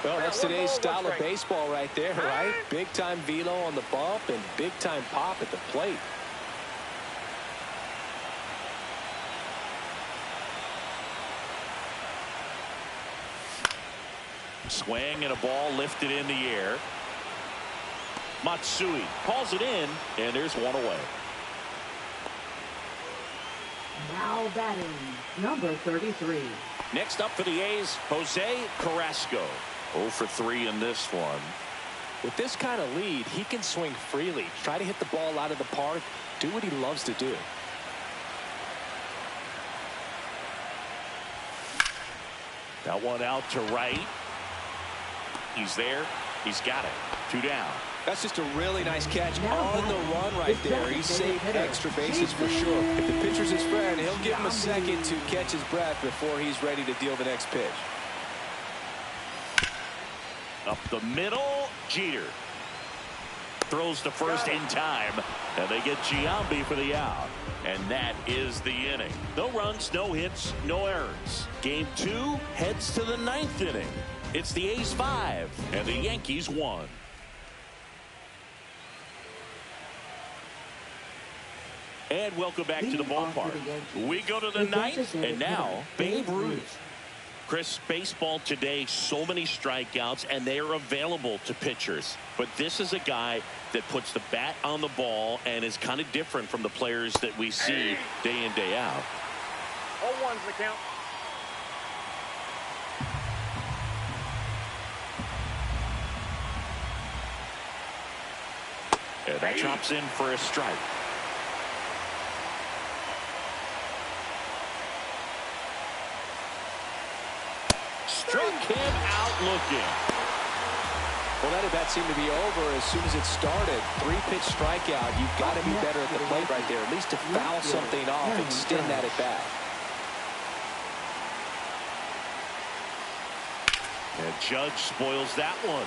Well, that's today's style of baseball right there, right? Big-time velo on the bump and big-time pop at the plate. Swing and a ball lifted in the air. Matsui calls it in, and there's 1 away. Now batting, number 33. Next up for the A's, Jose Carrasco. 0 for 3 in this one. With this kind of lead, he can swing freely, try to hit the ball out of the park, do what he loves to do. That one out to right. He's there. He's got it. 2 down. That's just a really nice catch on the run right there. He saved extra bases for sure. If the pitcher's his friend, he'll give him a second to catch his breath before he's ready to deal the next pitch. Up the middle, Jeter throws to first in time, and they get Giambi for the out. And that is the inning. No runs, no hits, no errors. Game 2 heads to the 9th inning. It's the A's 5 and the Yankees 1. And welcome back to the ballpark. We go to the 9th, and now Babe Ruth. Chris, baseball today, so many strikeouts, and they are available to pitchers. But this is a guy that puts the bat on the ball and is kind of different from the players that we see day in, day out. 0-1's the count. And that drops in for a strike. Struck him out looking. Well, that at-bat seemed to be over as soon as it started. 3-pitch strikeout. You've got to be better at the plate right there, at least to foul something off, extend that at-bat. And Judge spoils that one.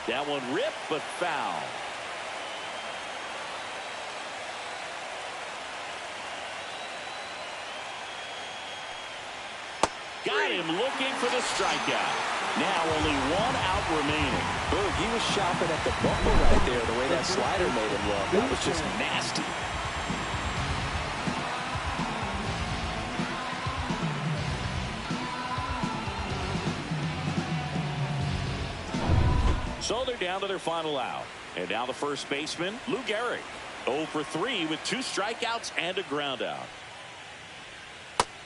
That one ripped, but foul. Got him looking for the strikeout. Now only 1 out remaining. Boog, he was shopping at the bumper right there, the way that slider made him look. That was just nasty. So they're down to their final out. And now the first baseman, Lou Gehrig. 0 for 3 with 2 strikeouts and a ground out.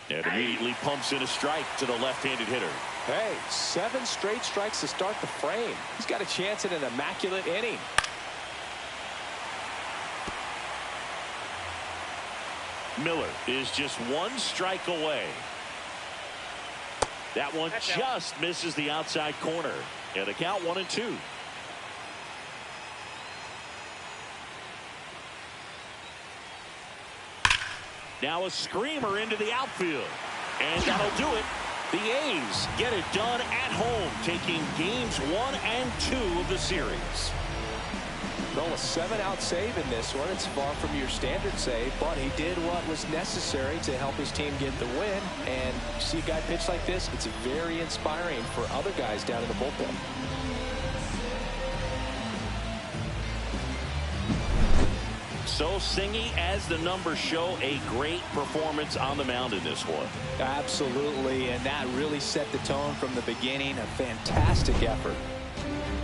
And immediately pumps in a strike to the left-handed hitter. Hey, 7 straight strikes to start the frame. He's got a chance at an immaculate inning. Miller is just 1 strike away. That one just misses the outside corner. And the count 1-2. Now a screamer into the outfield. And that'll do it. The A's get it done at home, taking games 1 and 2 of the series. Well, a 7-out save in this one. It's far from your standard save, but he did what was necessary to help his team get the win. And you see a guy pitch like this, it's very inspiring for other guys down in the bullpen. So Singy, as the numbers show, a great performance on the mound in this one. Absolutely, and that really set the tone from the beginning. A fantastic effort.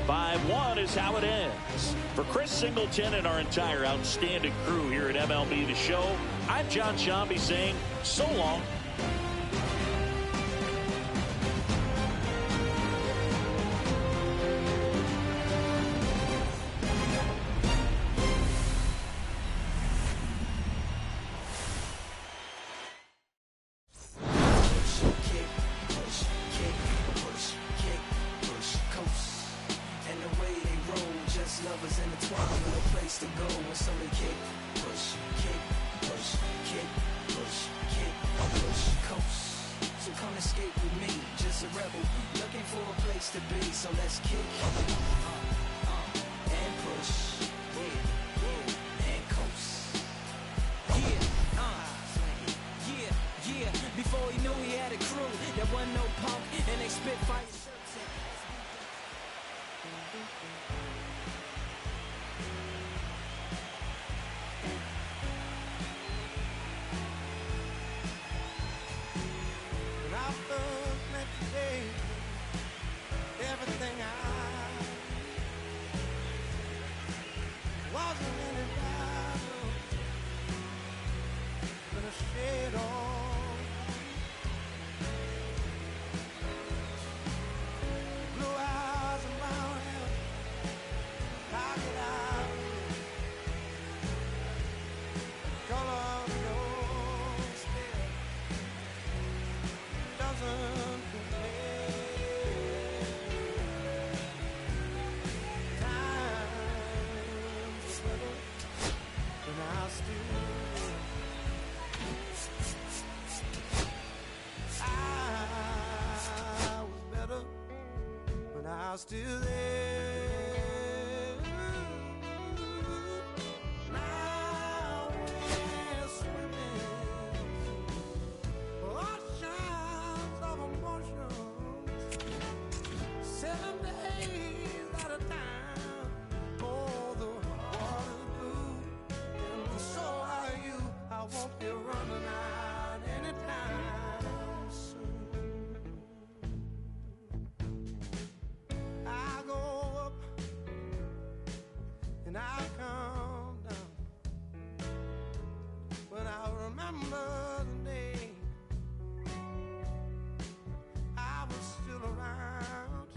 5-1 is how it ends. For Chris Singleton and our entire outstanding crew here at MLB The Show, I'm John Shambi saying so long. still there. Now we're swimming oceans of emotions, 7 days at a time. Oh, the water's blue, and so are you. I won't be running out anytime soon. I go up and I come down, but I remember the day I was still around.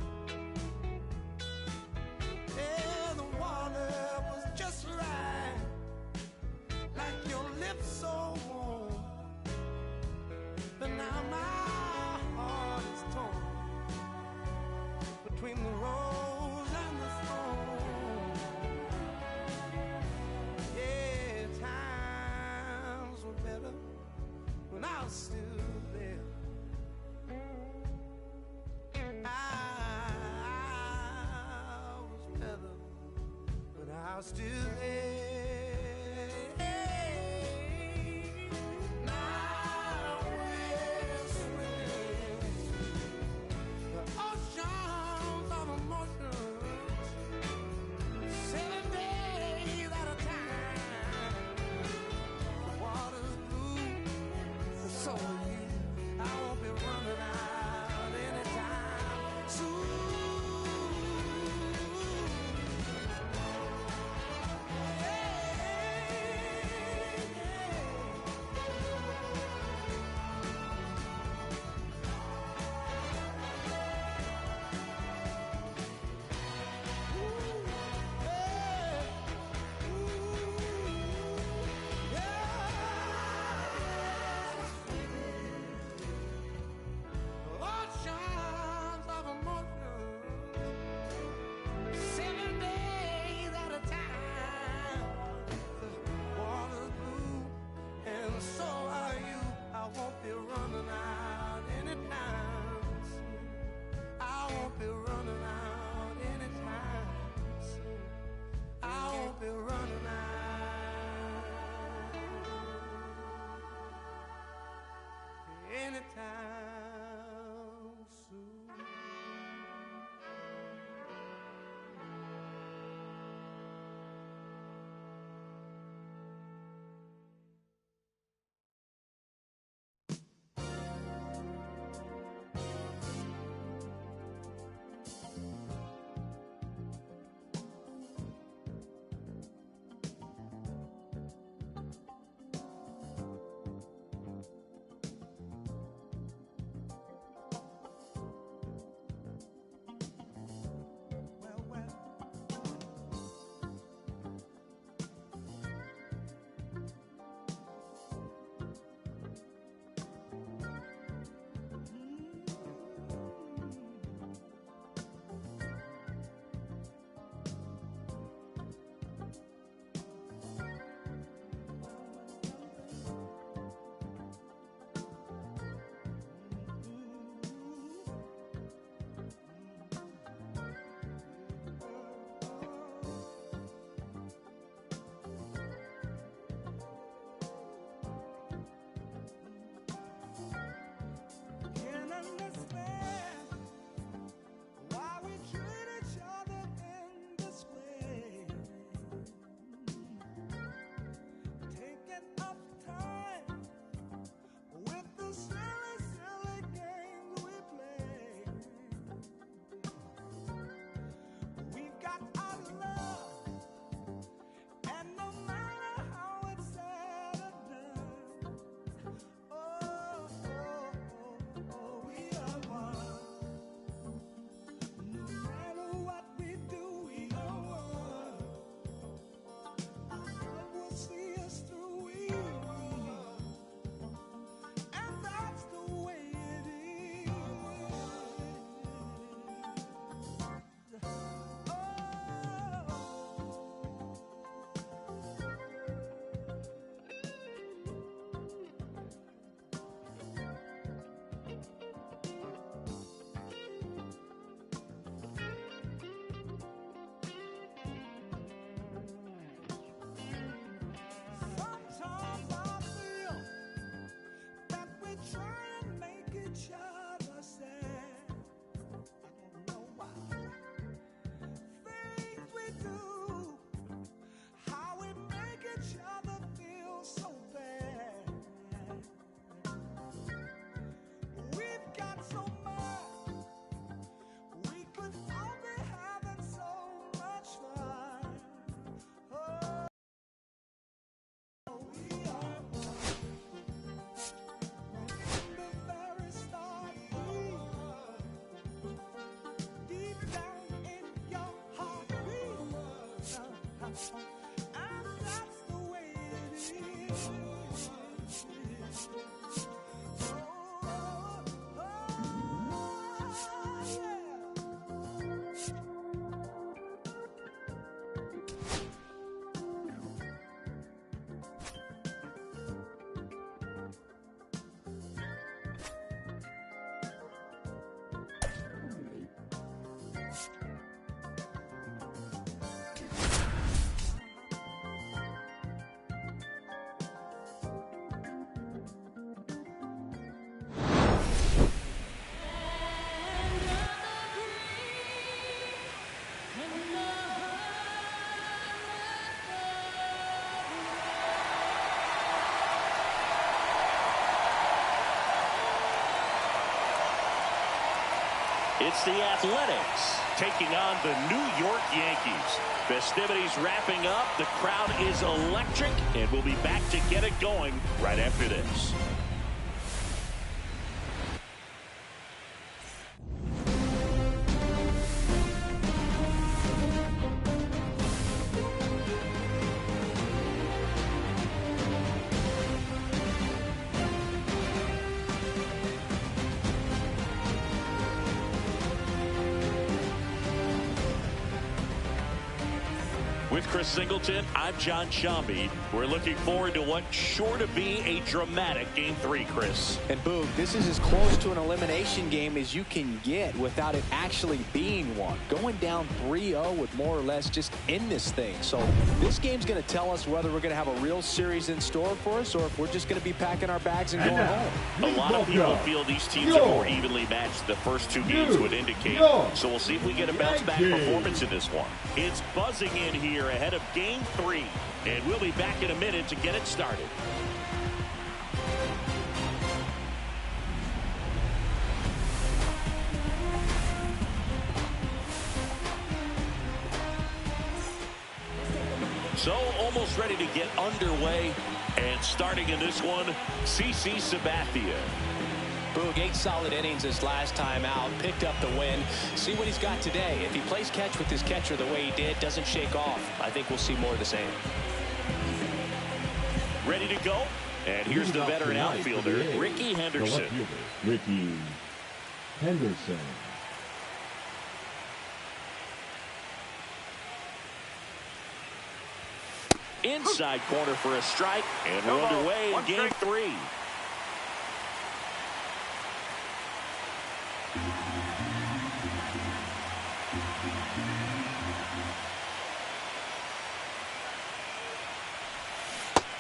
Yeah, the water was just right, like your lips so warm. But now my heart is torn between the rose and the thorn. Yeah, times were better when I was still there. I was better when I was still there. Now we're swimming the oceans of emotions, 7 days at a time. The water's blue, and so are you. I won't be running out anytime soon. Oceans of emotions, 7 days at a time. The water's blue, and so are you. I won't be running out anytime soon. I won't be running out anytime soon. I won't be running out anytime soon. It's the Athletics taking on the New York Yankees. Festivities wrapping up. The crowd is electric, and we'll be back to get it going right after this. With Chris Singleton, I'm John Shambi. We're looking forward to what's sure to be a dramatic Game 3, Chris. And Boog, this is as close to an elimination game as you can get without it actually being one. Going down 3-0 would more or less just end this thing. So this game's going to tell us whether we're going to have a real series in store for us or if we're just going to be packing our bags and going home. A lot of people feel these teams are more evenly matched. The first two games would indicate. So we'll see if we get a bounce-back performance in this one. It's buzzing in here ahead of Game 3, and we'll be back in a minute to get it started. So almost ready to get underway, and starting in this one, CC Sabathia. Boog, 8 solid innings his last time out, picked up the win. See what he's got today. If he plays catch with his catcher the way he did, doesn't shake off, I think we'll see more of the same. Ready to go? And here's the veteran outfielder, Ricky Henderson. Ricky Henderson. Inside corner for a strike, and we're underway in Game 3.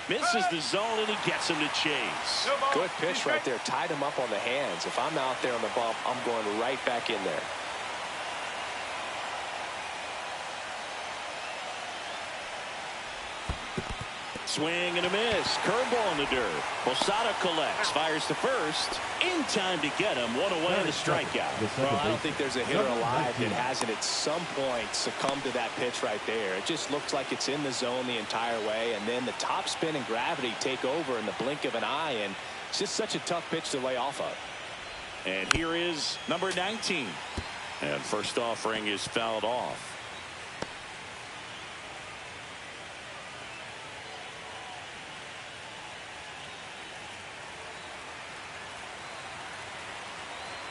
Misses the zone, and he gets him to chase. Good pitch right there. Tied him up on the hands. If I'm out there on the bump, I'm going right back in there. Swing and a miss. Curveball in the dirt. Posada collects. Fires to first. In time to get him. One away and a strikeout. Well, I don't think there's a hitter alive that hasn't at some point succumbed to that pitch right there. It just looks like it's in the zone the entire way, and then the top spin and gravity take over in the blink of an eye, and it's just such a tough pitch to lay off of. And here is number 19. And first offering is fouled off.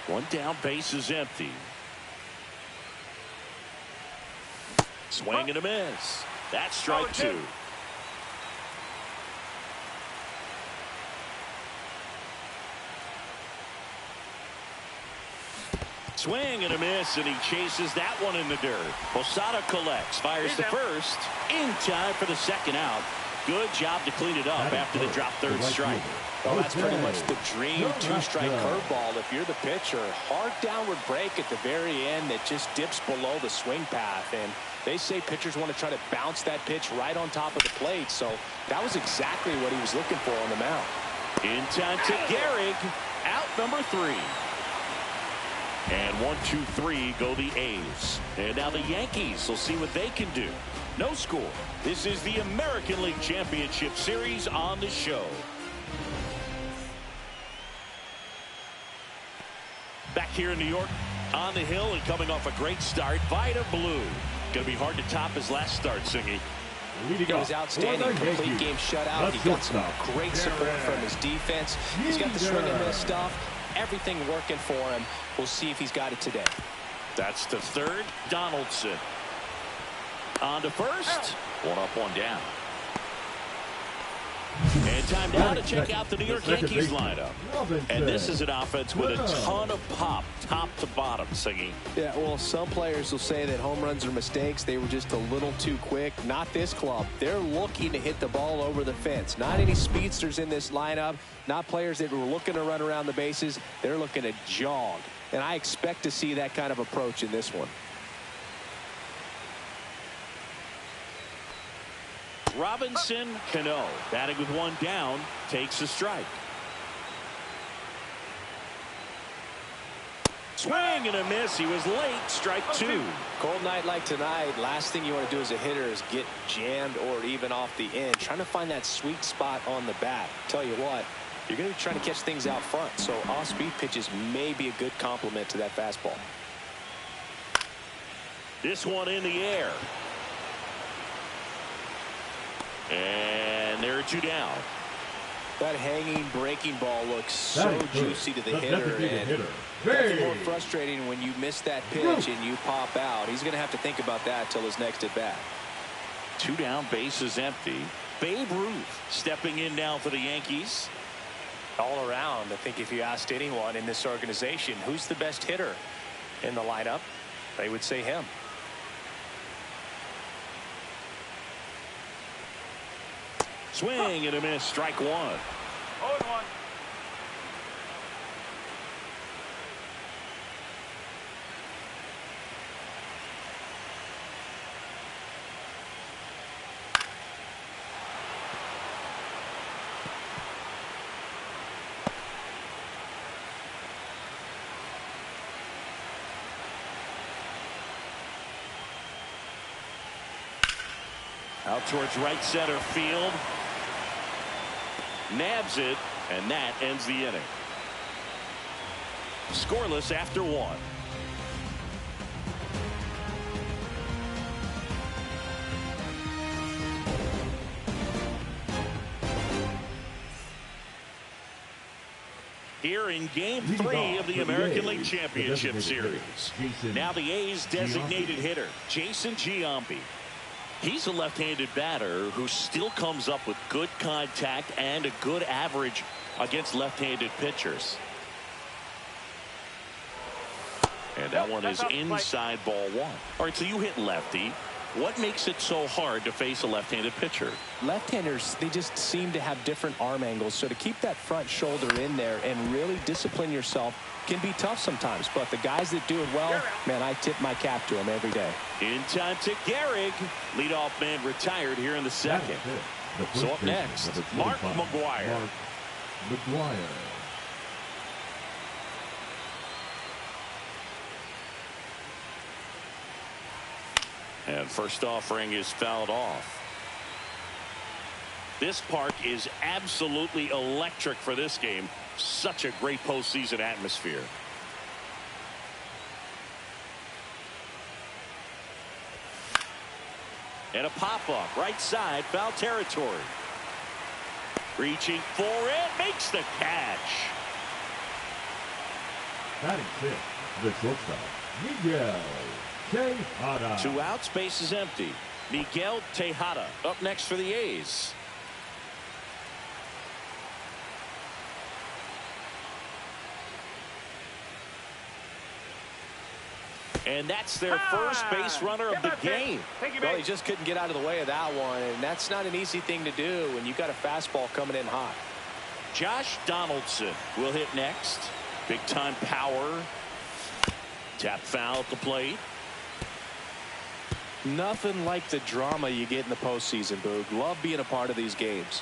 One down, base is empty. Swing and a miss. That's strike 2. Swing and a miss, and he chases that one in the dirt. Posada collects, fires to first. In time for the second out. Good job to clean it up after the drop third strike. Well, that's pretty much the dream two-strike curveball if you're the pitcher. Hard downward break at the very end that just dips below the swing path. And they say pitchers want to try to bounce that pitch right on top of the plate. So that was exactly what he was looking for on the mound. In time to Gehrig. Out number 3. And 1, 2, 3 go the A's. And now the Yankees will see what they can do. No score. This is the American League Championship Series on the show. Back here in New York, on the hill and coming off a great start, Vida Blue. Going to be hard to top his last start, Singy. It was outstanding. Complete game shutout. He got some great support from his defense. He's got the swing and miss stuff. Everything working for him. We'll see if he's got it today. That's to third. Donaldson. On to first. One up, one down. And time now to check out the New York Yankees lineup. And this is an offense with a ton of pop, top to bottom, Singing. Yeah, well, some players will say that home runs are mistakes. They were just a little too quick. Not this club. They're looking to hit the ball over the fence. Not any speedsters in this lineup. Not players that were looking to run around the bases. They're looking to jog. And I expect to see that kind of approach in this one. Robinson Cano, batting with one down, takes a strike. Swing and a miss. He was late. Strike two. Cold night like tonight, last thing you want to do as a hitter is get jammed or even off the end. Trying to find that sweet spot on the bat. Tell you what, you're going to be trying to catch things out front, so off-speed pitches may be a good complement to that fastball. This one in the air. And there are two down. That hanging breaking ball looks so juicy to the hitter, and nothing more frustrating when you miss that pitch and you pop out. He's going to have to think about that till his next at bat. Two down, bases empty. Babe Ruth stepping in now for the Yankees. All around, I think if you asked anyone in this organization who's the best hitter in the lineup, they would say him. Swing and a miss. Strike one. 0-1. Out towards right center field. Nabs it, and that ends the inning. Scoreless after one. Here in Game 3 of the American League Championship Series. Now the A's designated hitter, Jason Giambi. He's a left-handed batter who still comes up with good contact and a good average against left-handed pitchers. And that one is inside ball one. All right, so you hit lefty. What makes it so hard to face a left-handed pitcher? Left-handers, they just seem to have different arm angles. So to keep that front shoulder in there and really discipline yourself can be tough sometimes. But the guys that do it well, man, I tip my cap to them every day. In time to Gehrig. Leadoff man retired here in the second. So up next, Mark McGwire. And first offering is fouled off. This park is absolutely electric for this game. Such a great postseason atmosphere. And a pop-up right side, foul territory. Reaching for it, makes the catch. Batting fifth, the shortstop, Miguel Tejada. Two outs, base is empty. Miguel Tejada up next for the A's. And that's their first base runner of the game. Well, he just couldn't get out of the way of that one, and that's not an easy thing to do when you've got a fastball coming in hot. Josh Donaldson will hit next. Big time power. Tap foul at the plate. Nothing like the drama you get in the postseason, Boog. Love being a part of these games.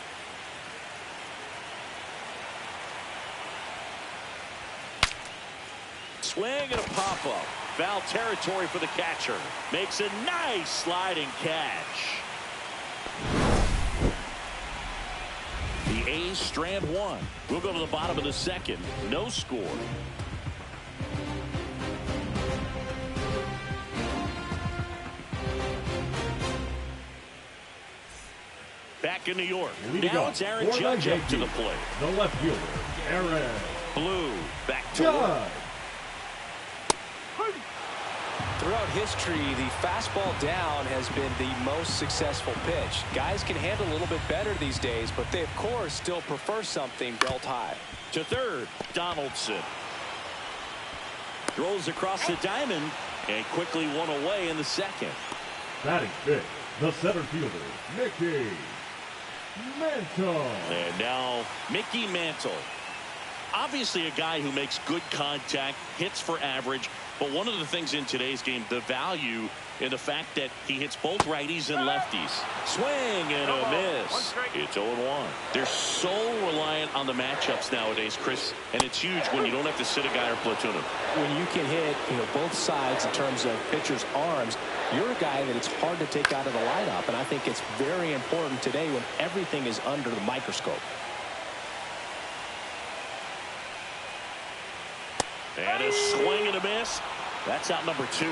Swing and a pop-up. Foul territory for the catcher. Makes a nice sliding catch. The A's strand one. We'll go to the bottom of the second. No score. back in New York. Leading Now off it's Aaron for the Judge up to the Yankees, plate. the left fielder, Aaron Blue back to work. Judge. Throughout history, the fastball down has been the most successful pitch. Guys can handle a little bit better these days, but they, of course, still prefer something belt high. To third, Donaldson. Throws across the diamond and quickly one away in the second. Batting fifth, the center fielder, Mickey Mantle. And now Mickey Mantle. Obviously a guy who makes good contact, hits for average, but one of the things in today's game, the value in the fact that he hits both righties and lefties. Swing and a miss. It's 0-1. They're so reliant on the matchups nowadays, Chris, and it's huge when you don't have to sit a guy or platoon him. When you can hit, both sides in terms of pitchers' arms, you're a guy that it's hard to take out of the lineup, and I think it's very important today when everything is under the microscope. And a swing and a miss. That's out number 2.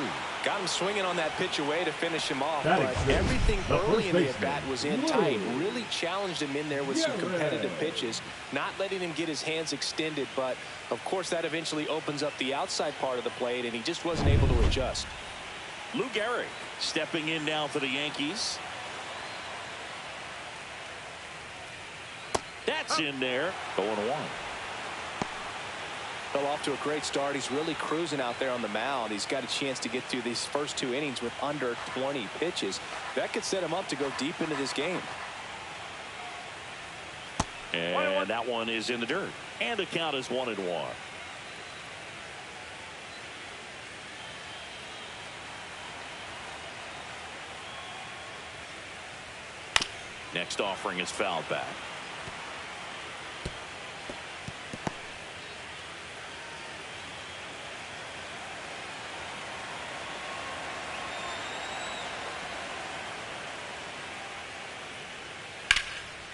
Got him swinging on that pitch away to finish him off, That but is everything the early first in the baseman, at-bat was in Blue. tight. Really challenged him in there with some Yeah, competitive right. pitches, not letting him get his hands extended, but of course that eventually opens up the outside part of the plate, and he just wasn't able to adjust. Lou Gehrig stepping in now for the Yankees. That's in there. 0-1. Fell off to a great start. He's really cruising out there on the mound. He's got a chance to get through these first 2 innings with under 20 pitches. That could set him up to go deep into this game. And that one is in the dirt. And the count is 1-1. Next offering is fouled back.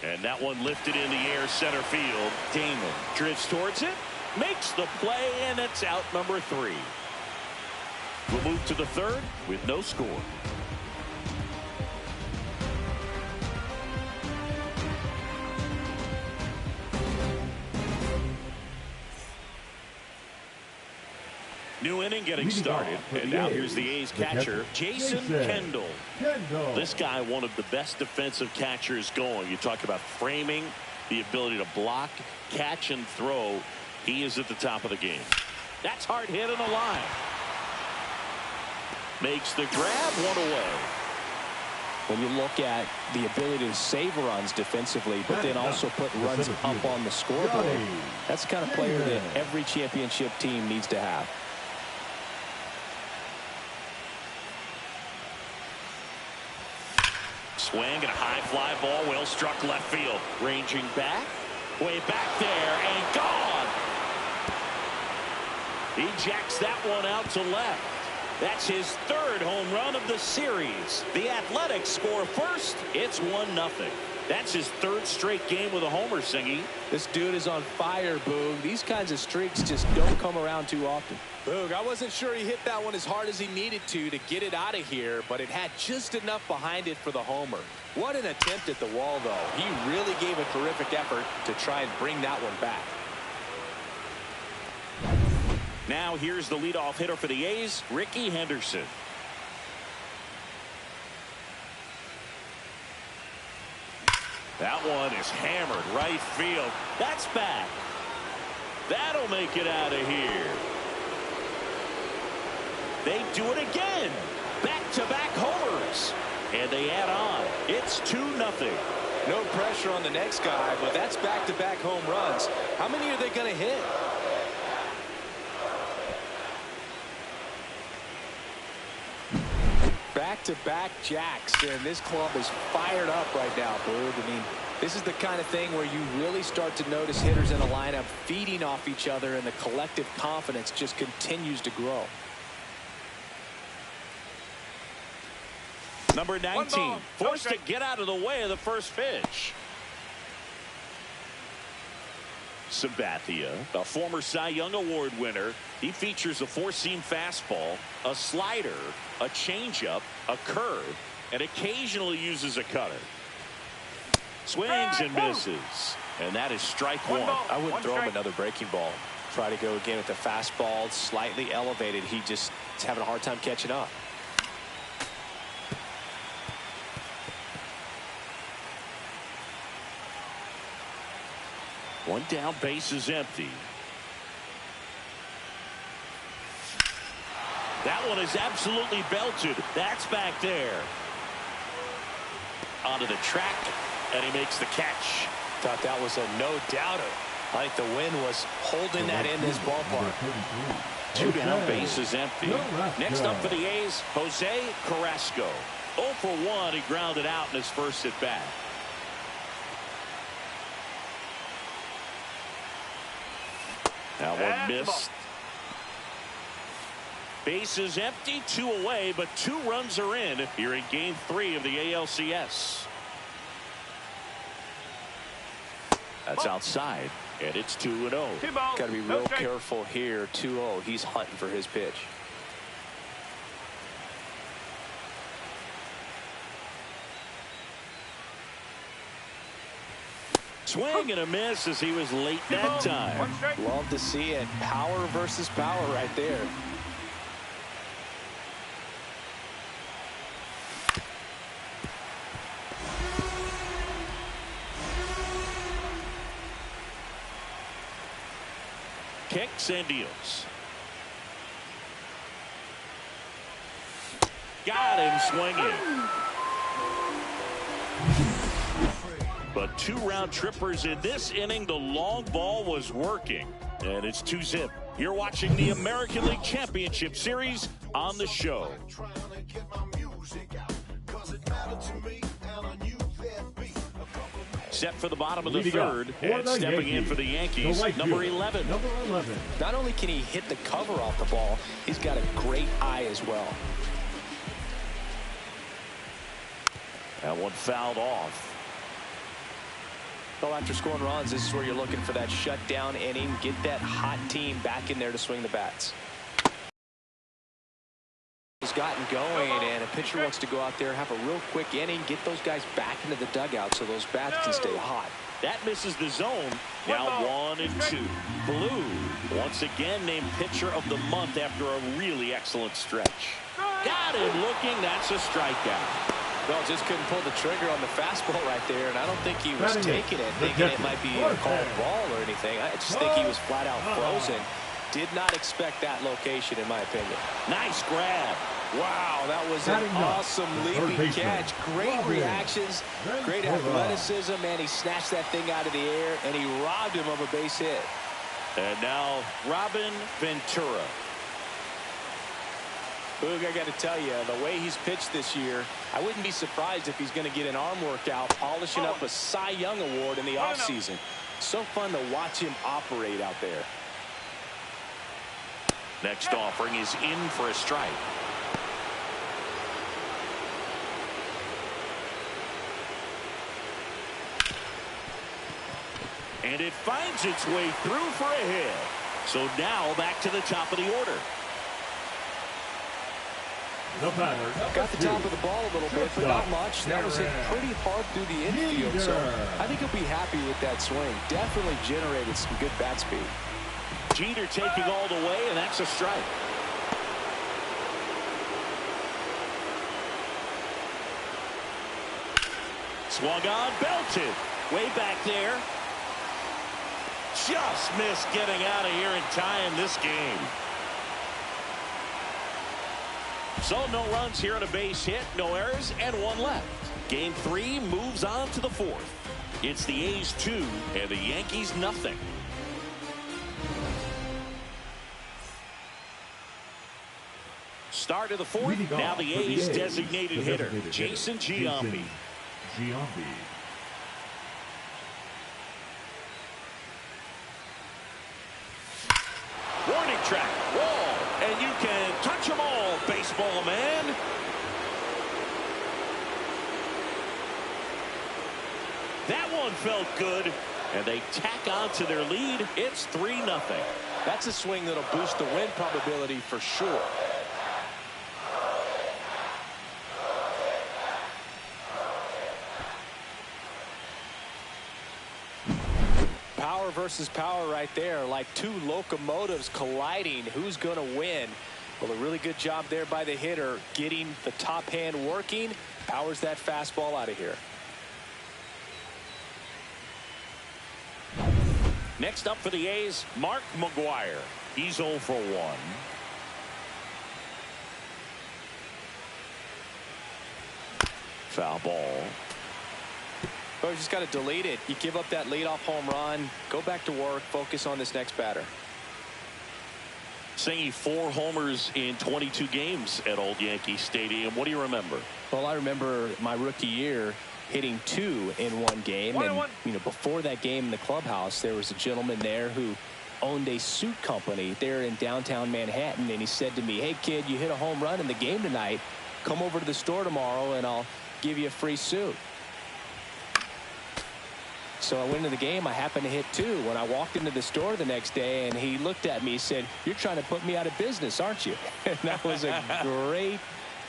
And that one lifted in the air center field. Damon drifts towards it, makes the play, and it's out number 3. We'll move to the third with no score. New inning getting started, and now here's the A's catcher, Jason Kendall. This guy, one of the best defensive catchers going. You talk about framing, the ability to block, catch, and throw. He is at the top of the game. That's hard hit in the line. Makes the grab, one away. When you look at the ability to save runs defensively, but then also put runs up on the scoreboard, that's the kind of player that every championship team needs to have. Swing and a high fly ball, well struck left field. Ranging back, way back there, and gone. He jacks that one out to left. That's his 3rd home run of the series. The Athletics score first. It's 1-0. That's his 3rd straight game with a homer, Singy. This dude is on fire, Boog. These kinds of streaks just don't come around too often. Boog, I wasn't sure he hit that one as hard as he needed to get it out of here, but it had just enough behind it for the homer. What an attempt at the wall, though. He really gave a terrific effort to try and bring that one back. Now here's the leadoff hitter for the A's, Ricky Henderson. That one is hammered right field. That's back. That'll make it out of here. They do it again. Back-to-back homers. And they add on. It's 2-0. No pressure on the next guy, but that's back-to-back home runs. How many are they going to hit? Back-to-back jacks, and this club is fired up right now, Boog. I mean, this is the kind of thing where you really start to notice hitters in a lineup feeding off each other, and the collective confidence just continues to grow. Number 19, forced to get out of the way of the first pitch. Sabathia, a former Cy Young Award winner. He features a 4-seam fastball, a slider, a changeup, a curve, and occasionally uses a cutter. Swings and misses. And that is strike one. I wouldn't throw him another breaking ball. Try to go again with the fastball, slightly elevated. He just is having a hard time catching up. One down, base is empty. That one is absolutely belted. That's back there. Onto the track, and he makes the catch. Thought that was a no-doubter. I think the wind was holding that in this ballpark. Two down, base is empty. Next up for the A's, Jose Carrasco. 0 for 1, he grounded out in his first at bat. That one missed. Base is empty, 2 away, but 2 runs are in here in Game 3 of the ALCS. That's outside, and it's 2-0. Got to be real careful here. 2-0. He's hunting for his pitch. Swing and a miss as he was late that time. Love to see it. Power versus power right there. Kicks and deals. Got him swinging. But 2 round trippers in this inning. The long ball was working, and it's 2-zip. You're watching the American League Championship Series on the show. Set for the bottom of the third, and stepping in for the Yankees, number 11. Not only can he hit the cover off the ball, he's got a great eye as well. That one fouled off. So after scoring runs, this is where you're looking for that shutdown inning. Get that hot team back in there to swing the bats. Has gotten going, and a pitcher wants to go out there, have a real quick inning, get those guys back into the dugout so those bats can stay hot. That misses the zone. Now 1-2. Blue once again named pitcher of the month after a really excellent stretch. Got him looking. That's a strikeout. Well, just couldn't pull the trigger on the fastball right there, and I don't think he was taking it, thinking it might be a called ball or anything. I just think he was flat out frozen. Did not expect that location, in my opinion. Nice grab. Wow, that was an awesome leaping catch. Great reactions, great athleticism, and he snatched that thing out of the air, and he robbed him of a base hit. And now Robin Ventura. Boog, I got to tell you, the way he's pitched this year, I wouldn't be surprised if he's going to get an arm workout, polishing up a Cy Young award in the offseason. So fun to watch him operate out there. Next offering is in for a strike. And it finds its way through for a hit. So now back to the top of the order. Got the top of the ball a little bit, but not much. That was hit pretty hard through the infield, so I think he'll be happy with that swing. Definitely generated some good bat speed. Jeter taking all the way, and that's a strike. Swung on, belted. Way back there. Just missed getting out of here in time this game. So no runs here on a base hit, no errors, and 1 left. Game 3 moves on to the 4th. It's the A's 2 and the Yankees nothing. Start of the 4th. Now the A's designated hitter, Jason Giambi. Warning track, wall, and you can touch them all, baseball man. That one felt good, and they tack on to their lead. It's 3-0. That's a swing that'll boost the win probability for sure. power versus power right there, like two locomotives colliding. Who's going to win? Well, a really good job there by the hitter, getting the top hand working, powers that fastball out of here. Next up for the A's, Mark McGwire. He's 0 for 1. Foul ball. Oh, you just got to delete it. You give up that leadoff home run, go back to work, focus on this next batter. Saying 4 homers in 22 games at Old Yankee Stadium. What do you remember? Well, I remember my rookie year hitting 2 in one game. And, you know, before that game in the clubhouse, there was a gentleman there who owned a suit company there in downtown Manhattan. And he said to me, hey, kid, you hit a home run in the game tonight. Come over to the store tomorrow and I'll give you a free suit. So I went into the game. I happened to hit 2. When I walked into the store the next day, and he looked at me, he said, you're trying to put me out of business, aren't you? And that was a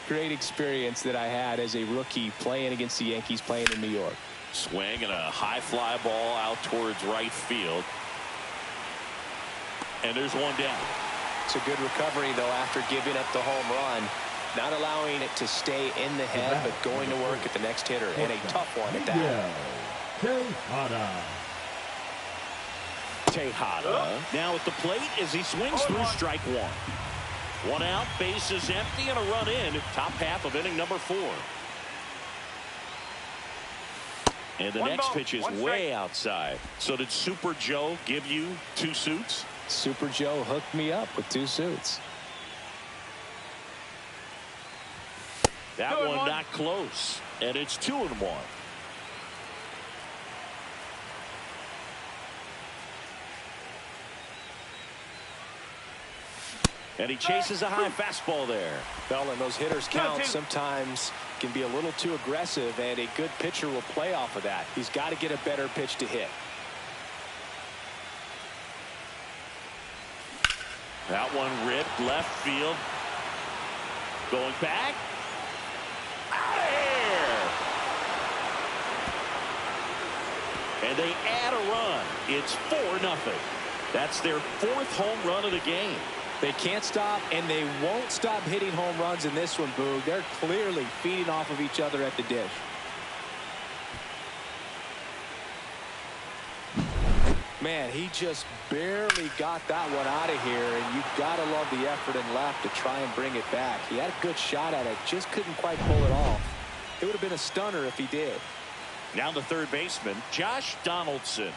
great experience that I had as a rookie playing against the Yankees, playing in New York. Swing and a high fly ball out towards right field. And there's one down. It's a good recovery, though, after giving up the home run. Not allowing it to stay in the head, but going to work at the next hitter. And a tough one at that. Tejada now at the plate as he swings through strike 1. 1 out, bases empty, and a run in. Top half of inning number 4. And the next pitch is way outside. So did Super Joe give you 2 suits? Super Joe hooked me up with 2 suits. That one not close. And it's 2-1. And he chases a high fastball there. Well, and those hitters count sometimes can be a little too aggressive, and a good pitcher will play off of that. He's got to get a better pitch to hit. That one ripped left field. Going back. Out of here. And they add a run. It's 4-0. That's their 4th home run of the game. They can't stop, and they won't stop hitting home runs in this one, Boog. They're clearly feeding off of each other at the dish. Man, he just barely got that one out of here, and you've got to love the effort and left to try and bring it back. He had a good shot at it, just couldn't quite pull it off. It would have been a stunner if he did. Now the third baseman, Josh Donaldson.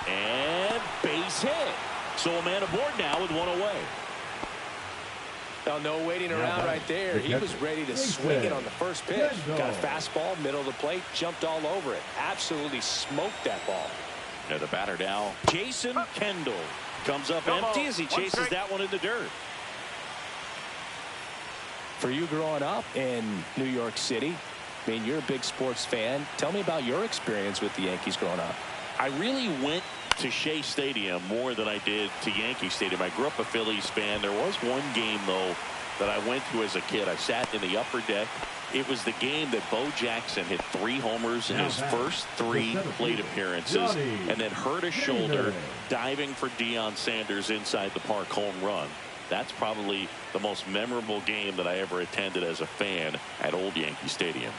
And base hit. So a man aboard now with 1 away. Now, no waiting around right there. He was ready to swing it on the first pitch. Got a fastball, middle of the plate, jumped all over it. Absolutely smoked that ball. And the batter now, Jason Kendall. Comes up empty as he chases that one in the dirt. For you growing up in New York City, I mean, you're a big sports fan. Tell me about your experience with the Yankees growing up. I really went to Shea Stadium more than I did to Yankee Stadium. I grew up a Phillies fan. There was one game, though, that I went to as a kid. I sat in the upper deck. It was the game that Bo Jackson hit 3 homers in his first 3 plate appearances and then hurt a shoulder diving for Deion Sanders inside the park home run. That's probably the most memorable game that I ever attended as a fan at Old Yankee Stadium.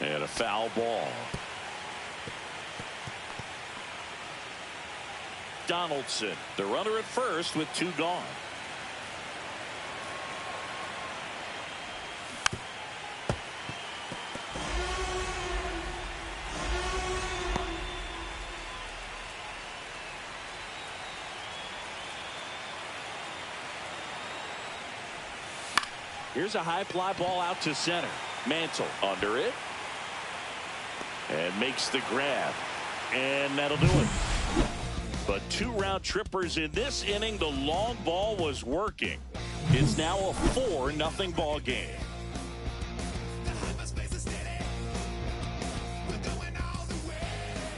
And a foul ball. Donaldson, the runner at first with 2 gone. Here's a high fly ball out to center. Mantle under it. And makes the grab. And that'll do it. But 2 round trippers in this inning. The long ball was working. It's now a 4-0 ball game.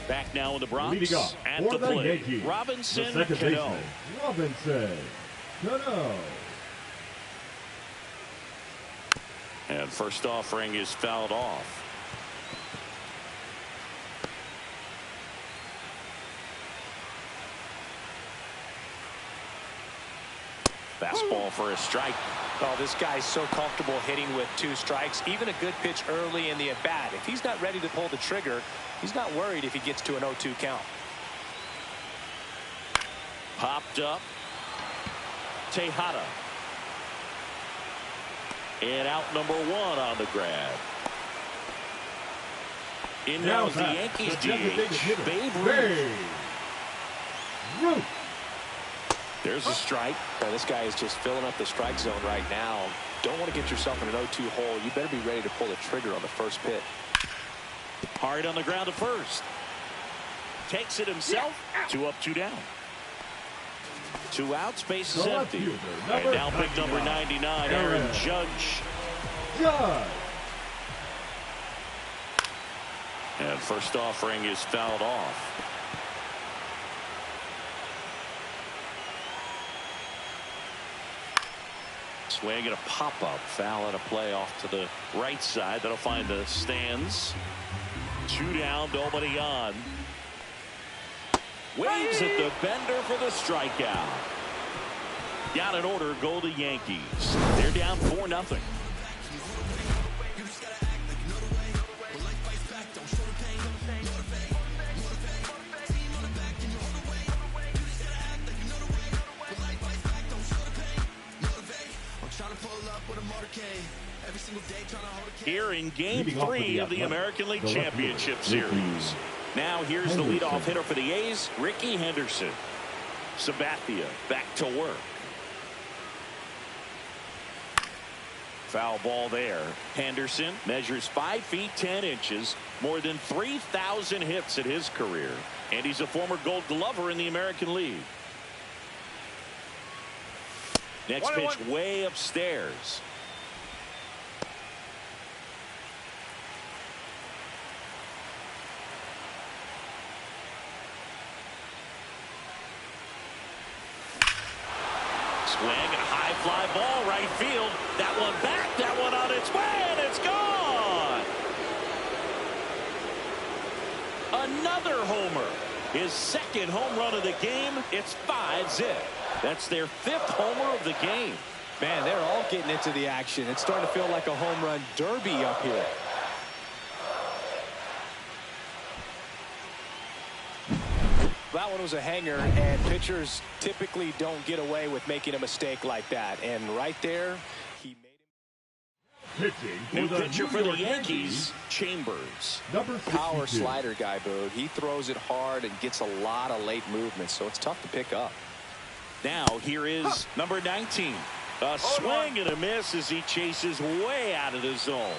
Back now in the Bronx at the plate. Yankees, Robinson the second Cano. baseman, Robinson Cano. And first offering is fouled off. Fastball for a strike. Oh, this guy's so comfortable hitting with 2 strikes. Even a good pitch early in the at-bat. If he's not ready to pull the trigger, he's not worried if he gets to an 0-2 count. Popped up. Tejada. And out number 1 on the grab. In now the Yankees DH, Babe Ruth. There's a strike. Oh, this guy is just filling up the strike zone right now. Don't want to get yourself in an 0-2 hole. You better be ready to pull the trigger on the first pitch. Hard on the ground to first. Takes it himself. 2 up, 2 down. 2 outs, base is empty. And now pick number 99, Aaron Judge. And first offering is fouled off. Swing and a pop-up. Foul and a play off to the right side. That'll find the stands. 2 down, nobody on. Waves at the bender for the strikeout. Got an order, go to Yankees. They're down 4-0. Here in Game 3 of the American League Championship Series. Now here's the leadoff hitter for the A's, Ricky Henderson. Sabathia back to work. Foul ball there. Henderson measures 5 feet 10 inches, more than 3,000 hits in his career, and he's a former Gold Glover in the American League. Next pitch way upstairs. Swing and a high fly ball right field. That one back, that one on its way, and it's gone. Another homer. His 2nd home run of the game. It's 5-zip. That's their 5th homer of the game. Man, they're all getting into the action. It's starting to feel like a home run derby up here. That one was a hanger, and pitchers typically don't get away with making a mistake like that. And right there, he made him. New pitcher for the Yankees, Chambers. Power slider guy, Boog. He throws it hard and gets a lot of late movement, so it's tough to pick up. Now here is number 19. A swing and a miss as he chases way out of the zone.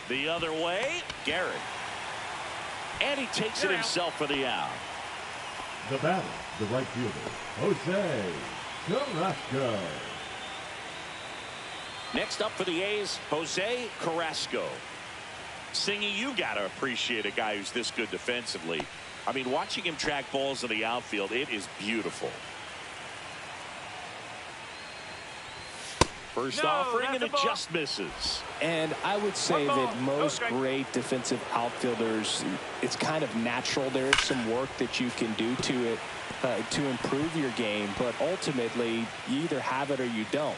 The other way, Garrett. And he takes it himself for the out. The batter, the right fielder, Jose Carrasco. Next up for the A's, Jose Carrasco. Singy, you got to appreciate a guy who's this good defensively. I mean, watching him track balls in the outfield, it is beautiful. First offering, and it just misses. And I would say that most great defensive outfielders, it's kind of natural. There is some work that you can do to it to improve your game, but ultimately, you either have it or you don't.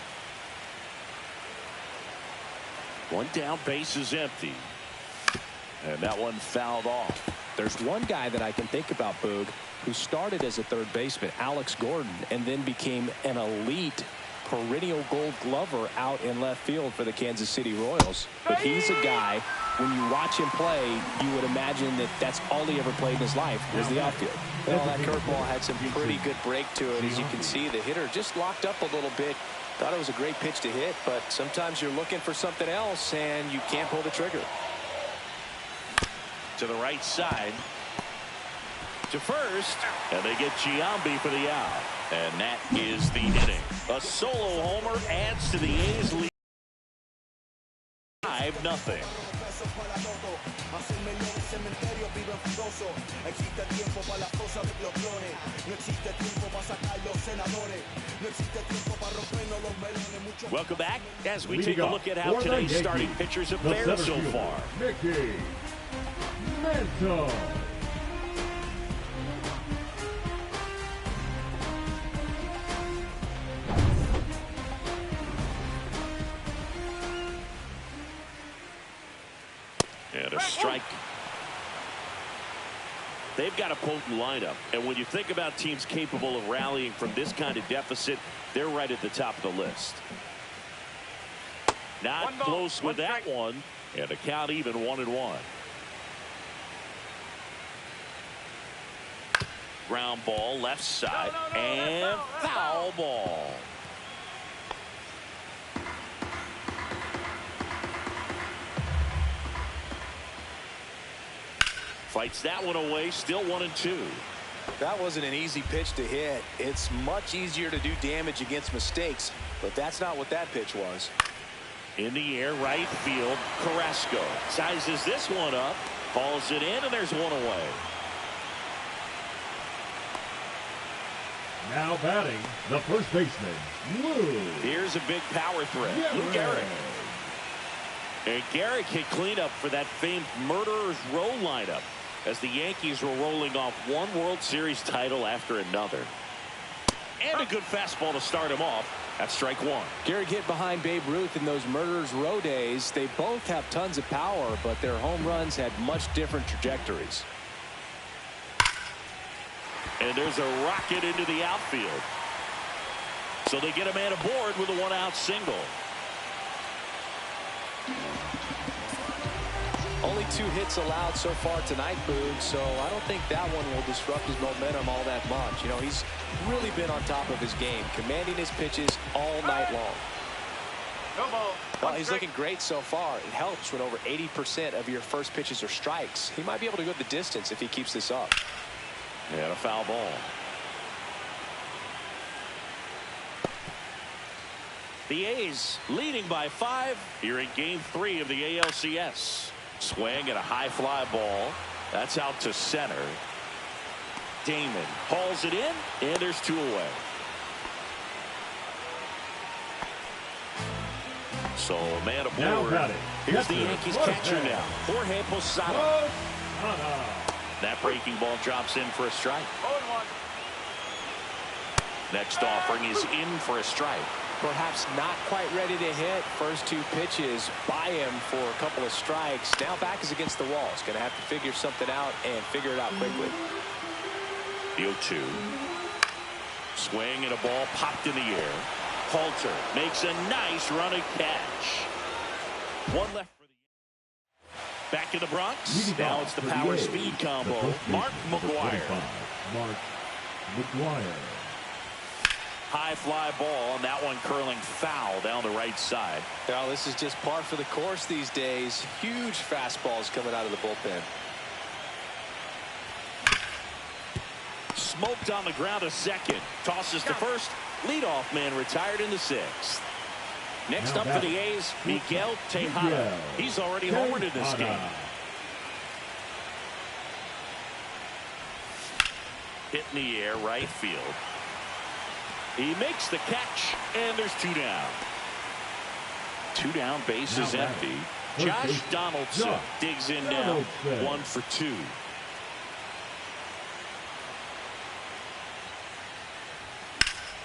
1 down, base is empty. And that one fouled off. There's one guy that I can think about, Boog, who started as a third baseman, Alex Gordon, and then became an elite perennial Gold Glover out in left field for the Kansas City Royals. But he's a guy, when you watch him play, you would imagine that that's all he ever played in his life was the outfield. Well, that curveball had some pretty good break to it. As you can see, the hitter just locked up a little bit. Thought it was a great pitch to hit, but sometimes you're looking for something else and you can't pull the trigger. To the right side. To first, and they get Giambi for the out. And that is the inning. A solo homer adds to the A's lead. 5-0. Hacerme en el cementerio viven furioso. Existe tiempo para la cosa de los clones. No existe tiempo para sacar los senadores. No existe tiempo para rompernos los melones. Welcome back as we take a look at how today's starting pitchers have fared so far. Mickey Mantle. And a strike. They've got a potent lineup, and when you think about teams capable of rallying from this kind of deficit, they're right at the top of the list. Not close with that one, and a count even 1-1. Ground ball left side, and foul ball. Fights that one away, still 1-2. That wasn't an easy pitch to hit. It's much easier to do damage against mistakes, but that's not what that pitch was. In the air, right field, Carrasco sizes this one up, hauls it in, and there's one away. Now batting, the first baseman, Lou. Here's a big power threat, Lou Gehrig. And Gehrig can clean up for that famed Murderer's Row lineup as the Yankees were rolling off one World Series title after another. And a good fastball to start him off. That's strike one. Gehrig hit behind Babe Ruth in those Murderer's Row days. They both have tons of power, but their home runs had much different trajectories. And there's a rocket into the outfield. So they get a man aboard with a one-out single. Only 2 hits allowed so far tonight, Boog, so I don't think that one will disrupt his momentum all that much. You know, he's really been on top of his game, commanding his pitches all night long. No ball. Well, he's looking great so far. It helps when over 80% of your first pitches are strikes. He might be able to go the distance if he keeps this up. And a foul ball. The A's leading by 5 here in Game 3 of the ALCS. Swing and a high fly ball. That's out to center. Damon hauls it in, and there's 2 away. So man aboard. Here's the Yankees catcher now, Jorge Posada. That breaking ball drops in for a strike. 0-1. Next offering is in for a strike. Perhaps not quite ready to hit. First 2 pitches by him for a couple of strikes. Now back is against the wall. He's going to have to figure something out and figure it out quickly. The 0-2. Swing and a ball popped in the air. Halter makes a nice running catch. One left for the back in the Bronx. Now it's the power speed combo. Mark McGwire. Mark McGwire. High fly ball, and that one curling foul down the right side. Well, this is just par for the course these days. Huge fastballs coming out of the bullpen. Smoked on the ground to second. Tosses to first. Leadoff man retired in the 6th. Next up for the A's, Miguel Tejada. He's already homered in this game. Hit in the air, right field. He makes the catch, and there's 2 down. 2 down, base is empty. Josh Donaldson digs in now, 1 for 2.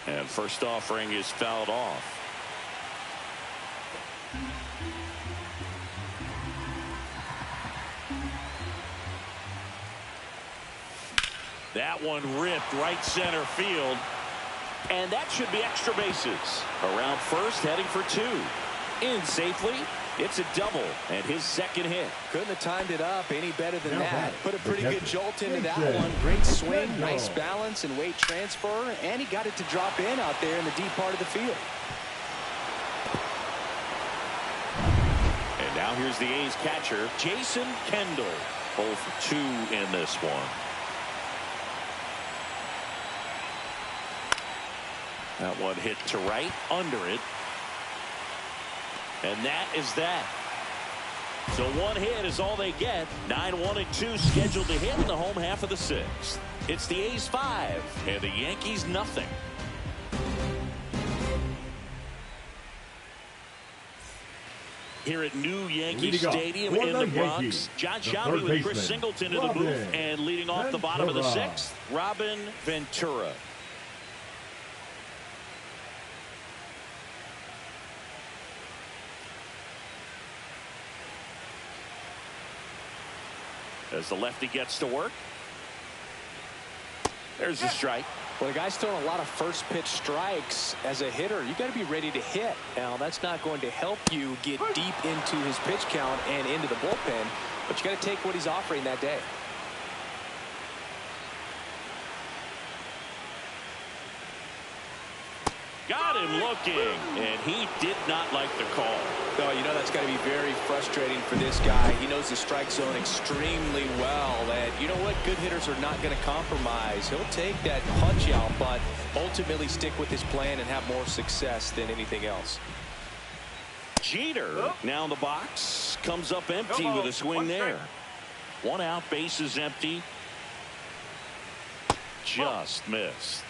And first offering is fouled off. That one ripped right center field. And that should be extra bases. Around first, heading for 2. In safely. It's a double and his second hit. Couldn't have timed it up any better than that. Put a pretty good jolt into that one. Great swing, nice balance and weight transfer, and he got it to drop in out there in the deep part of the field. And now here's the A's catcher, Jason Kendall. 0 for 2 in this one. That one hit to right, under it. And that is that. So one hit is all they get. 9-1-2 scheduled to hit in the home half of the sixth. It's the A's 5 and the Yankees nothing. Here at New Yankee Stadium in the Bronx, John Shelby with Chris Singleton in the booth, and leading off the bottom of the sixth, Robin Ventura. As the lefty gets to work. There's the strike. Well, the guy's throwing a lot of first pitch strikes. As a hitter, you got to be ready to hit. Now, that's not going to help you get deep into his pitch count and into the bullpen, but you got to take what he's offering that day. Got him looking, and he did not like the call. Oh, you know that's got to be very frustrating for this guy. He knows the strike zone extremely well, and you know what? Good hitters are not going to compromise. He'll take that punch out, but ultimately stick with his plan and have more success than anything else. Jeter now in the box, comes up empty with a swing there. One out, base is empty. Just missed.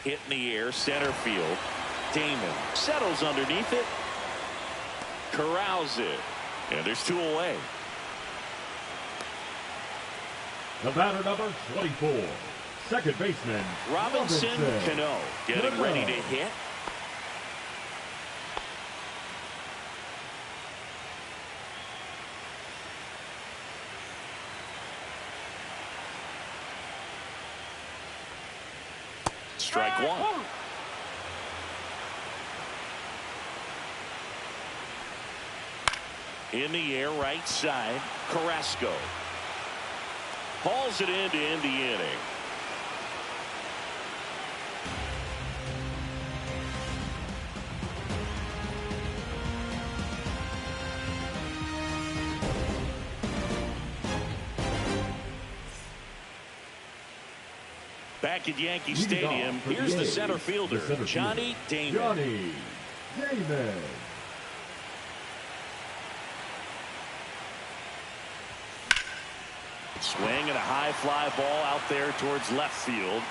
Hit in the air, center field. Damon settles underneath it. Corrals it. And there's two away. The batter number 24. Second baseman Robinson Cano getting ready to hit. Strike one. In the air, right side, Carrasco. Hauls it in to end the inning. Back at Yankee Stadium, here's the center fielder, Johnny Damon. Johnny Damon. Swing and a high fly ball out there towards left field.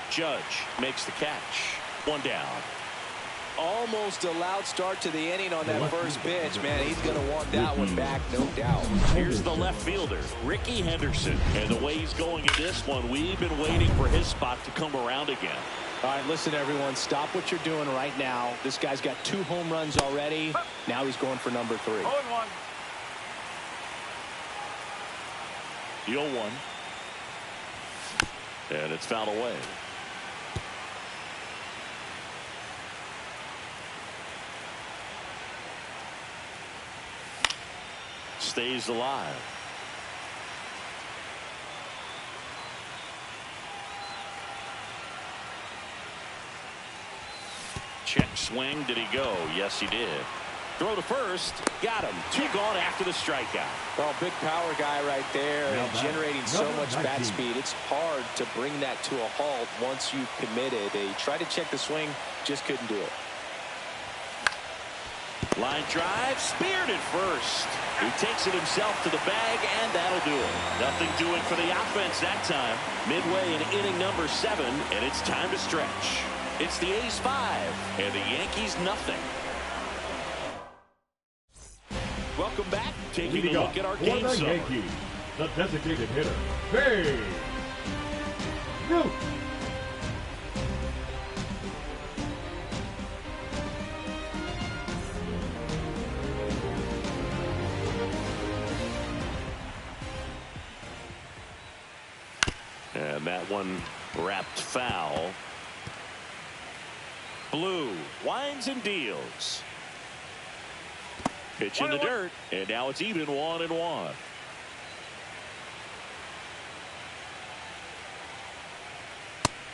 Judge makes the catch. One down. Almost a loud start to the inning on that first pitch, man. He's going to want that one back, no doubt. Here's the left fielder, Ricky Henderson. And the way he's going in this one, we've been waiting for his spot to come around again. All right, listen, everyone. Stop what you're doing right now. This guy's got 2 home runs already. Now he's going for number 3. 0-1. The 0-1. And it's fouled away. Stays alive. Check swing. Did he go? Yes, he did. Throw to first. Got him. 2 gone after the strikeout. Well, big power guy right there and generating so much bat speed. It's hard to bring that to a halt once you've committed. He tried to check the swing, just couldn't do it. Line drive, speared at first. He takes it himself to the bag, and that'll do it. Nothing doing for the offense that time. Midway in inning number 7, and it's time to stretch. It's the A's 5, and the Yankees nothing. Welcome back. Taking a look at our game summary. Yankees, the designated hitter, Babe Ruth. And that one wrapped foul. Blue winds and deals. Pitch in the dirt, and now it's even 1-1.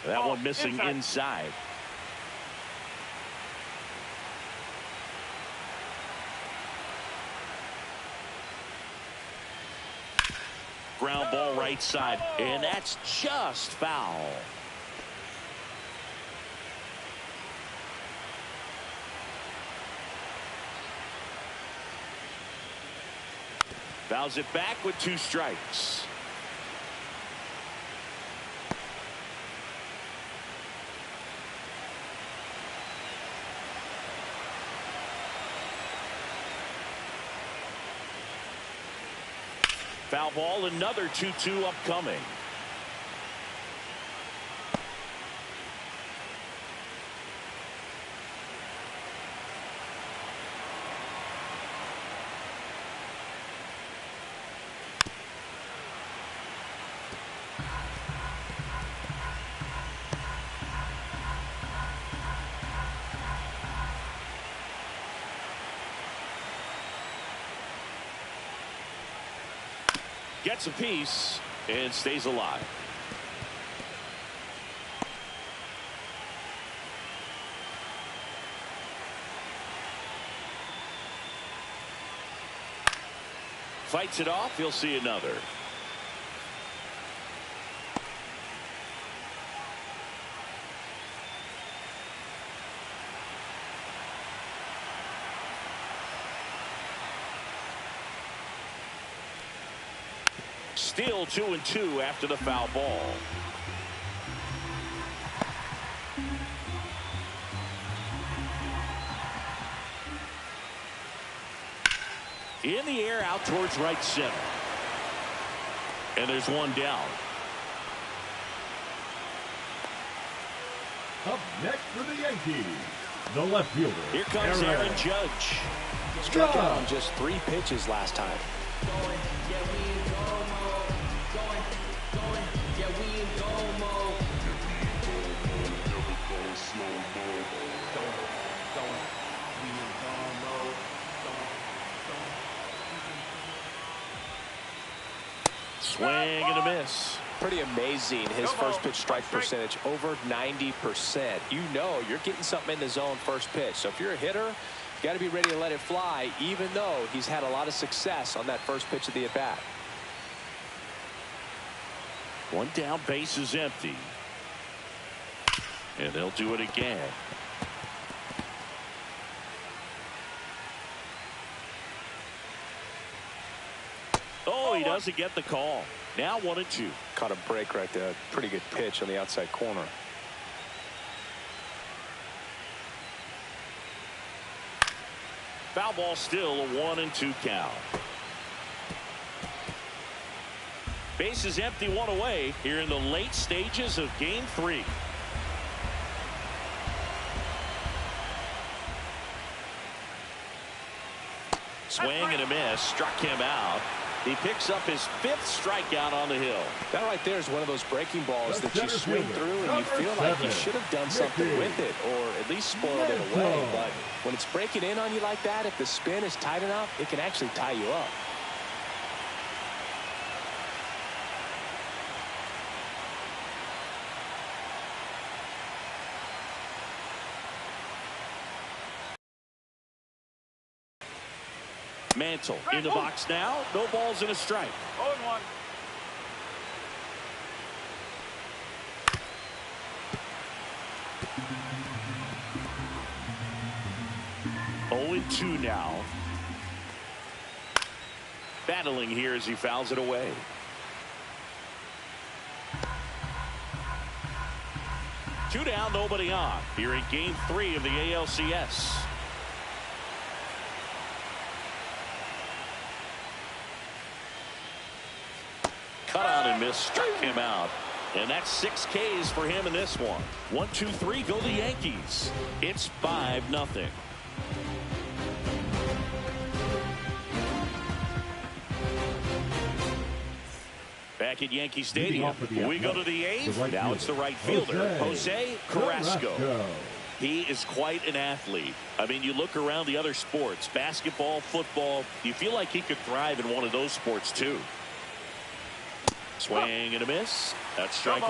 That one missing inside. Ground ball right side, and that's just foul. Fouls it back with 2 strikes. Foul ball, another 2-2 upcoming. Gets a piece and stays alive. Fights it off. He'll see another. Still 2-2 after the foul ball. In the air out towards right center. And there's one down. Up next for the Yankees, the left fielder. Here comes Aaron Judge. Struck out on just 3 pitches last time. Swing and a miss. Pretty amazing, his first pitch strike percentage, over 90%. You know you're getting something in the zone first pitch. So if you're a hitter, you got to be ready to let it fly, even though he's had a lot of success on that first pitch of the at-bat. One down, base is empty. And they'll do it again. Oh, he doesn't get the call. Now 1-2. Caught a break right there. Pretty good pitch on the outside corner. Foul ball, still a 1-2 count. Base is empty, 1 away here in the late stages of game 3. Swing and a miss, struck him out. He picks up his 5th strikeout on the hill. That right there is one of those breaking balls that you swing through and you feel like you should have done something with it, or at least spoiled it away. But when it's breaking in on you like that, if the spin is tight enough, it can actually tie you up. Mantle in the box now. No balls and a strike. 0-1. Two now. Battling here as he fouls it away. Two down, nobody on. Here in game 3 of the ALCS. Cut on and miss, struck him out. And that's 6 Ks for him in this one. 1, 2, 3, go the Yankees. It's 5-0. Back at Yankee Stadium, we go to the 8th. Now it's the right fielder, Jose Carrasco. He is quite an athlete. I mean, you look around the other sports, basketball, football, you feel like he could thrive in one of those sports too. Swing and a miss. That's strike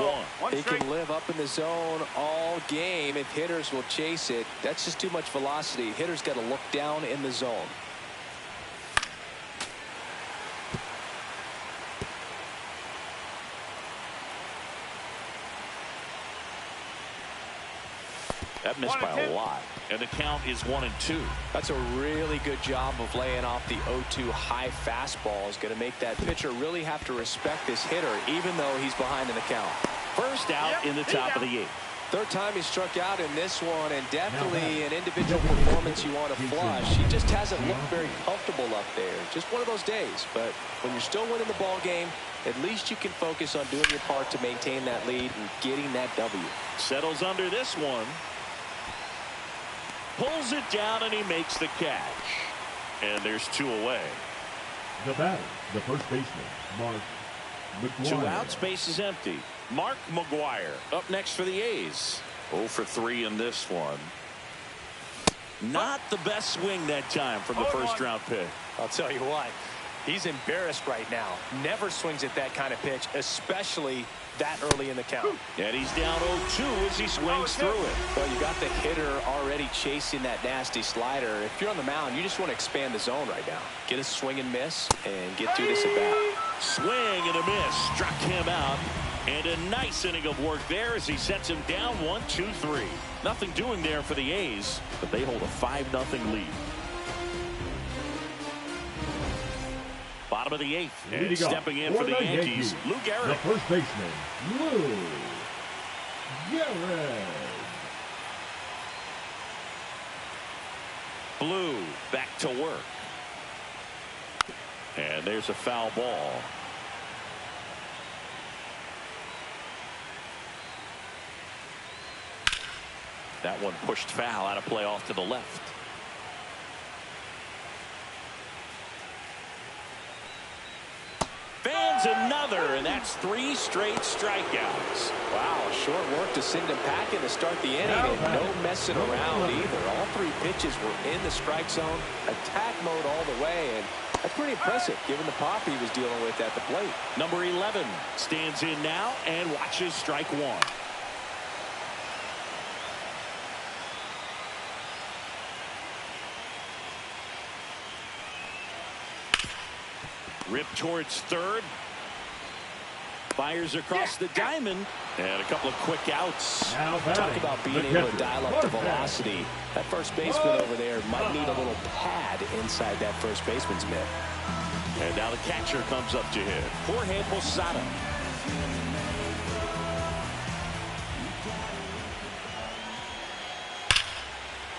1. He can live up in the zone all game if hitters will chase it. That's just too much velocity. Hitters got to look down in the zone. That missed by a lot. And the count is 1-2. That's a really good job of laying off the 0-2 high fastball. Is going to make that pitcher really have to respect this hitter, even though he's behind in the count. First out in the top of the 8th. Third time he struck out in this one, and definitely an individual performance you want to flush. He just hasn't looked very comfortable up there. Just one of those days. But when you're still winning the ball game, at least you can focus on doing your part to maintain that lead and getting that W. Settles under this one. Pulls it down, and he makes the catch. And there's 2 away. The batter, the first baseman, Mark McGwire. 2 outs, base is empty. Mark McGwire up next for the A's. 0 for 3 in this one. Not the best swing that time from the first-round pick. I'll tell you what, he's embarrassed right now. Never swings at that kind of pitch, especially that early in the count. And he's down 0-2 as he swings through it. Well, you got the hitter already chasing that nasty slider. If you're on the mound, you just want to expand the zone right now. Get a swing and miss and get through this at bat. Swing and a miss. Struck him out. And a nice inning of work there as he sets him down 1-2-3. Nothing doing there for the A's, but they hold a 5-0 lead. Bottom of the 8th. And stepping in for the Yankees, Lou Gehrig. The first baseman, Lou Gehrig. Blue back to work. And there's a foul ball. That one pushed foul, out of play off to the left. Fans another, and that's 3 straight strikeouts. Wow, short work to send him packing to start the inning, and no messing around either. All 3 pitches were in the strike zone, attack mode all the way, and that's pretty impressive given the pop he was dealing with at the plate. Number 11 stands in now and watches strike 1. Rip towards third. Fires across the diamond. And a couple of quick outs. Talk about being able to dial up the velocity. That first baseman over there might need a little pad inside that first baseman's mitt. And now the catcher comes up to hit. Jorge Posada.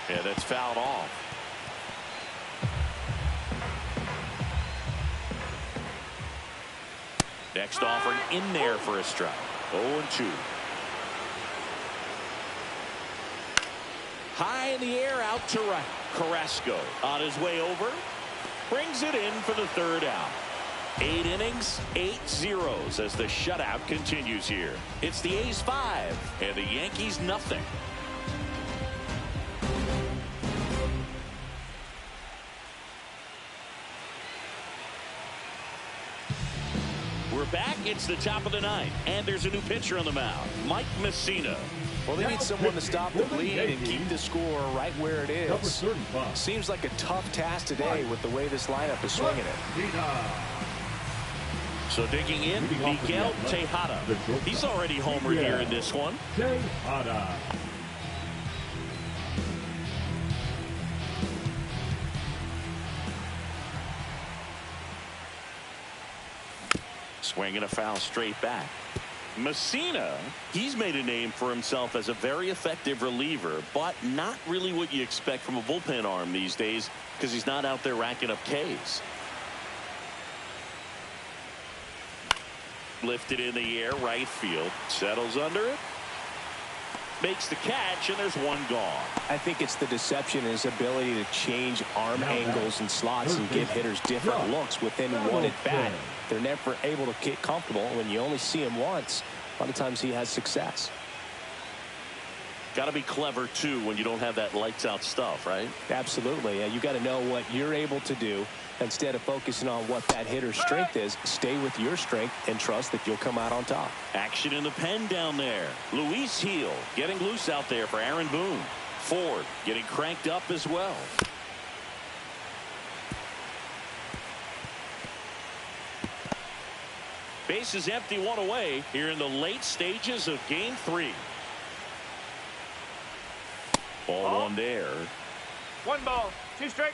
And that's fouled off. Next offering in there for a strike. 0-2. High in the air, out to right. Carrasco on his way over. Brings it in for the 3rd out. 8 innings, 8 zeros as the shutout continues here. It's the A's 5 and the Yankees nothing. We're back. It's the top of the 9th, and there's a new pitcher on the mound, Mike Messina. Well, they need someone to stop the bleed and keep the score right where it is. Seems like a tough task today with the way this lineup is swinging it. So digging in, Miguel Tejada. He's already homered here in this one. Tejada. Swinging a foul straight back. Messina, he's made a name for himself as a very effective reliever, but not really what you expect from a bullpen arm these days because he's not out there racking up Ks. Lifted in the air, right field. Settles under it. Makes the catch, and there's one gone. I think it's the deception and his ability to change arm angles and slots and give hitters different looks within one at bat. They're never able to get comfortable. When you only see him once, a lot of times he has success. Got to be clever, too, when you don't have that lights-out stuff, right? Absolutely. You got to know what you're able to do. Instead of focusing on what that hitter's strength is, stay with your strength and trust that you'll come out on top. Action in the pen down there. Luis Heel getting loose out there for Aaron Boone. Ford getting cranked up as well. Base is empty, 1 away here in the late stages of Game 3. Ball one there. 1 ball, 2 strike.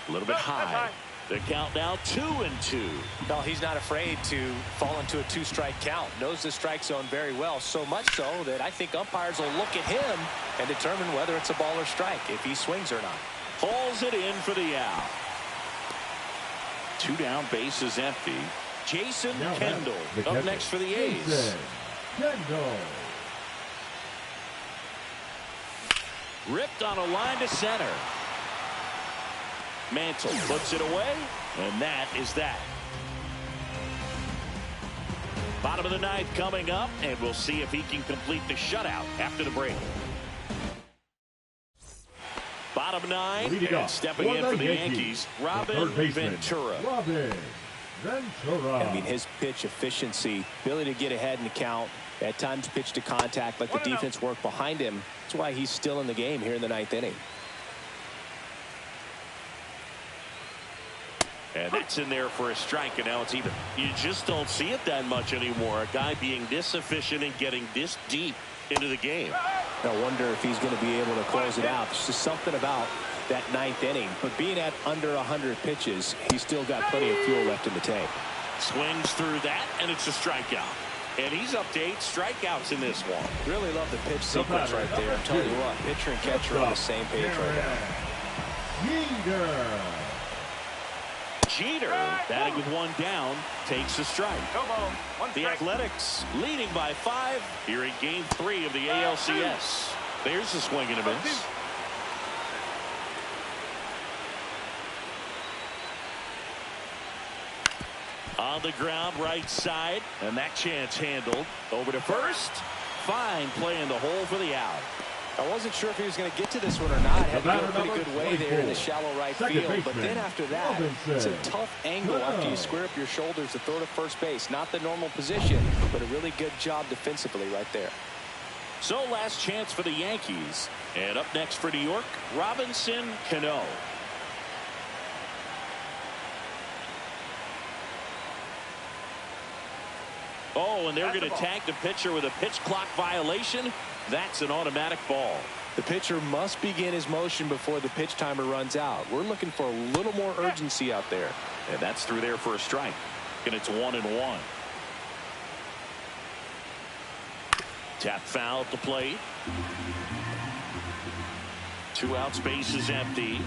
A little bit high. The count now 2-2. Well, he's not afraid to fall into a 2-strike count. Knows the strike zone very well, so much so that I think umpires will look at him and determine whether it's a ball or strike, if he swings or not. Hauls it in for the out. 2 down, base is empty. Jason Kendall up next for the A's. Kendall. Ripped on a line to center. Mantle puts it away, and that is that. Bottom of the 9th coming up, and we'll see if he can complete the shutout after the break. Bottom 9, and stepping in for the Yankees, Robin Ventura. I mean, his pitch efficiency, ability to get ahead in the count, at times pitch to contact, let the defense work behind him. That's why he's still in the game here in the 9th inning. And that's in there for a strike, and now it's even. You just don't see it that much anymore. A guy being this efficient and getting this deep into the game. I wonder if he's going to be able to close it out. There's just something about that 9th inning. But being at under 100 pitches, he's still got plenty of fuel left in the tank. Swings through that, and it's a strikeout. And he's up to 8 strikeouts in this one. Really love the pitch sequence right there. I'm telling you what, pitcher and catcher are on the same page right now. Jeter, batting with 1 down, takes a strike. The Athletics leading by 5 here in Game 3 of the ALCS. There's a swing and a miss. On the ground, right side, and that chance handled. Over to first. Fine play in the hole for the out. I wasn't sure if he was going to get to this one or not. Had to go a pretty good way there in the shallow right field. But then after that, it's a tough angle after you square up your shoulders to throw to first base. Not the normal position, but a really good job defensively right there. So last chance for the Yankees. And up next for New York, Robinson Cano. Oh, and they're going to tag the pitcher with a pitch clock violation. That's an automatic ball. The pitcher must begin his motion before the pitch timer runs out. We're looking for a little more urgency out there. And that's through there for a strike. And it's 1-1. Tap foul at the plate. 2 outs, base is empty.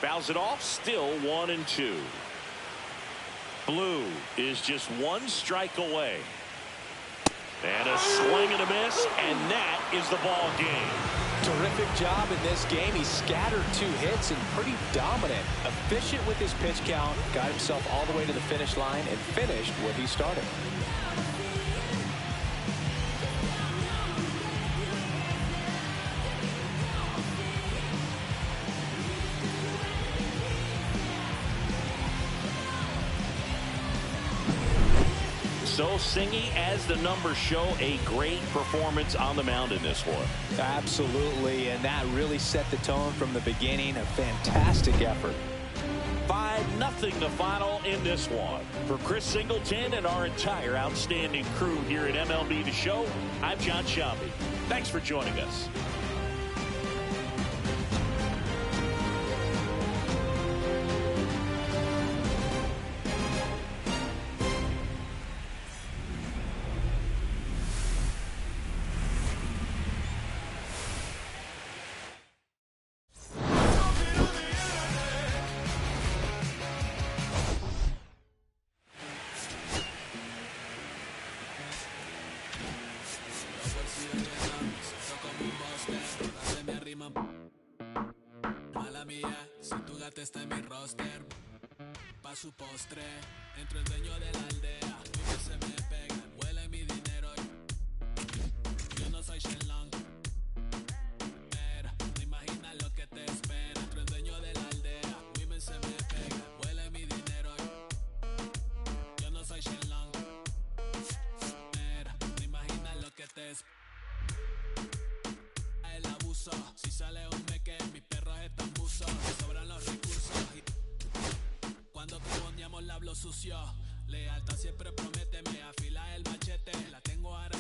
Fouls it off, still 1-2. Blue is just 1 strike away. And a swing and a miss, and that is the ball game. Terrific job in this game. He scattered 2 hits and pretty dominant. Efficient with his pitch count. Got himself all the way to the finish line and finished what he started. So Singy, as the numbers show, a great performance on the mound in this one. Absolutely, and that really set the tone from the beginning. A fantastic effort. 5-0 the final in this one. For Chris Singleton and our entire outstanding crew here at MLB The Show, I'm John Shelby. Thanks for joining us. Está en mi roster, pa' su postre, entre el dueño de la aldea, que se me pega, huele mi dinero, yo no soy Shenlong, pero no imaginas lo que te espera, entre el dueño de la aldea, women se me pega, huele mi dinero, yo no soy Shenlong, pero no imaginas lo que te espera. uso. Si sale un meque, mis perros están buzos. Me sobran los recursos. Cuando trabondeamos la hablo sucio. Lealtad siempre promete, me afila el machete. La tengo ahora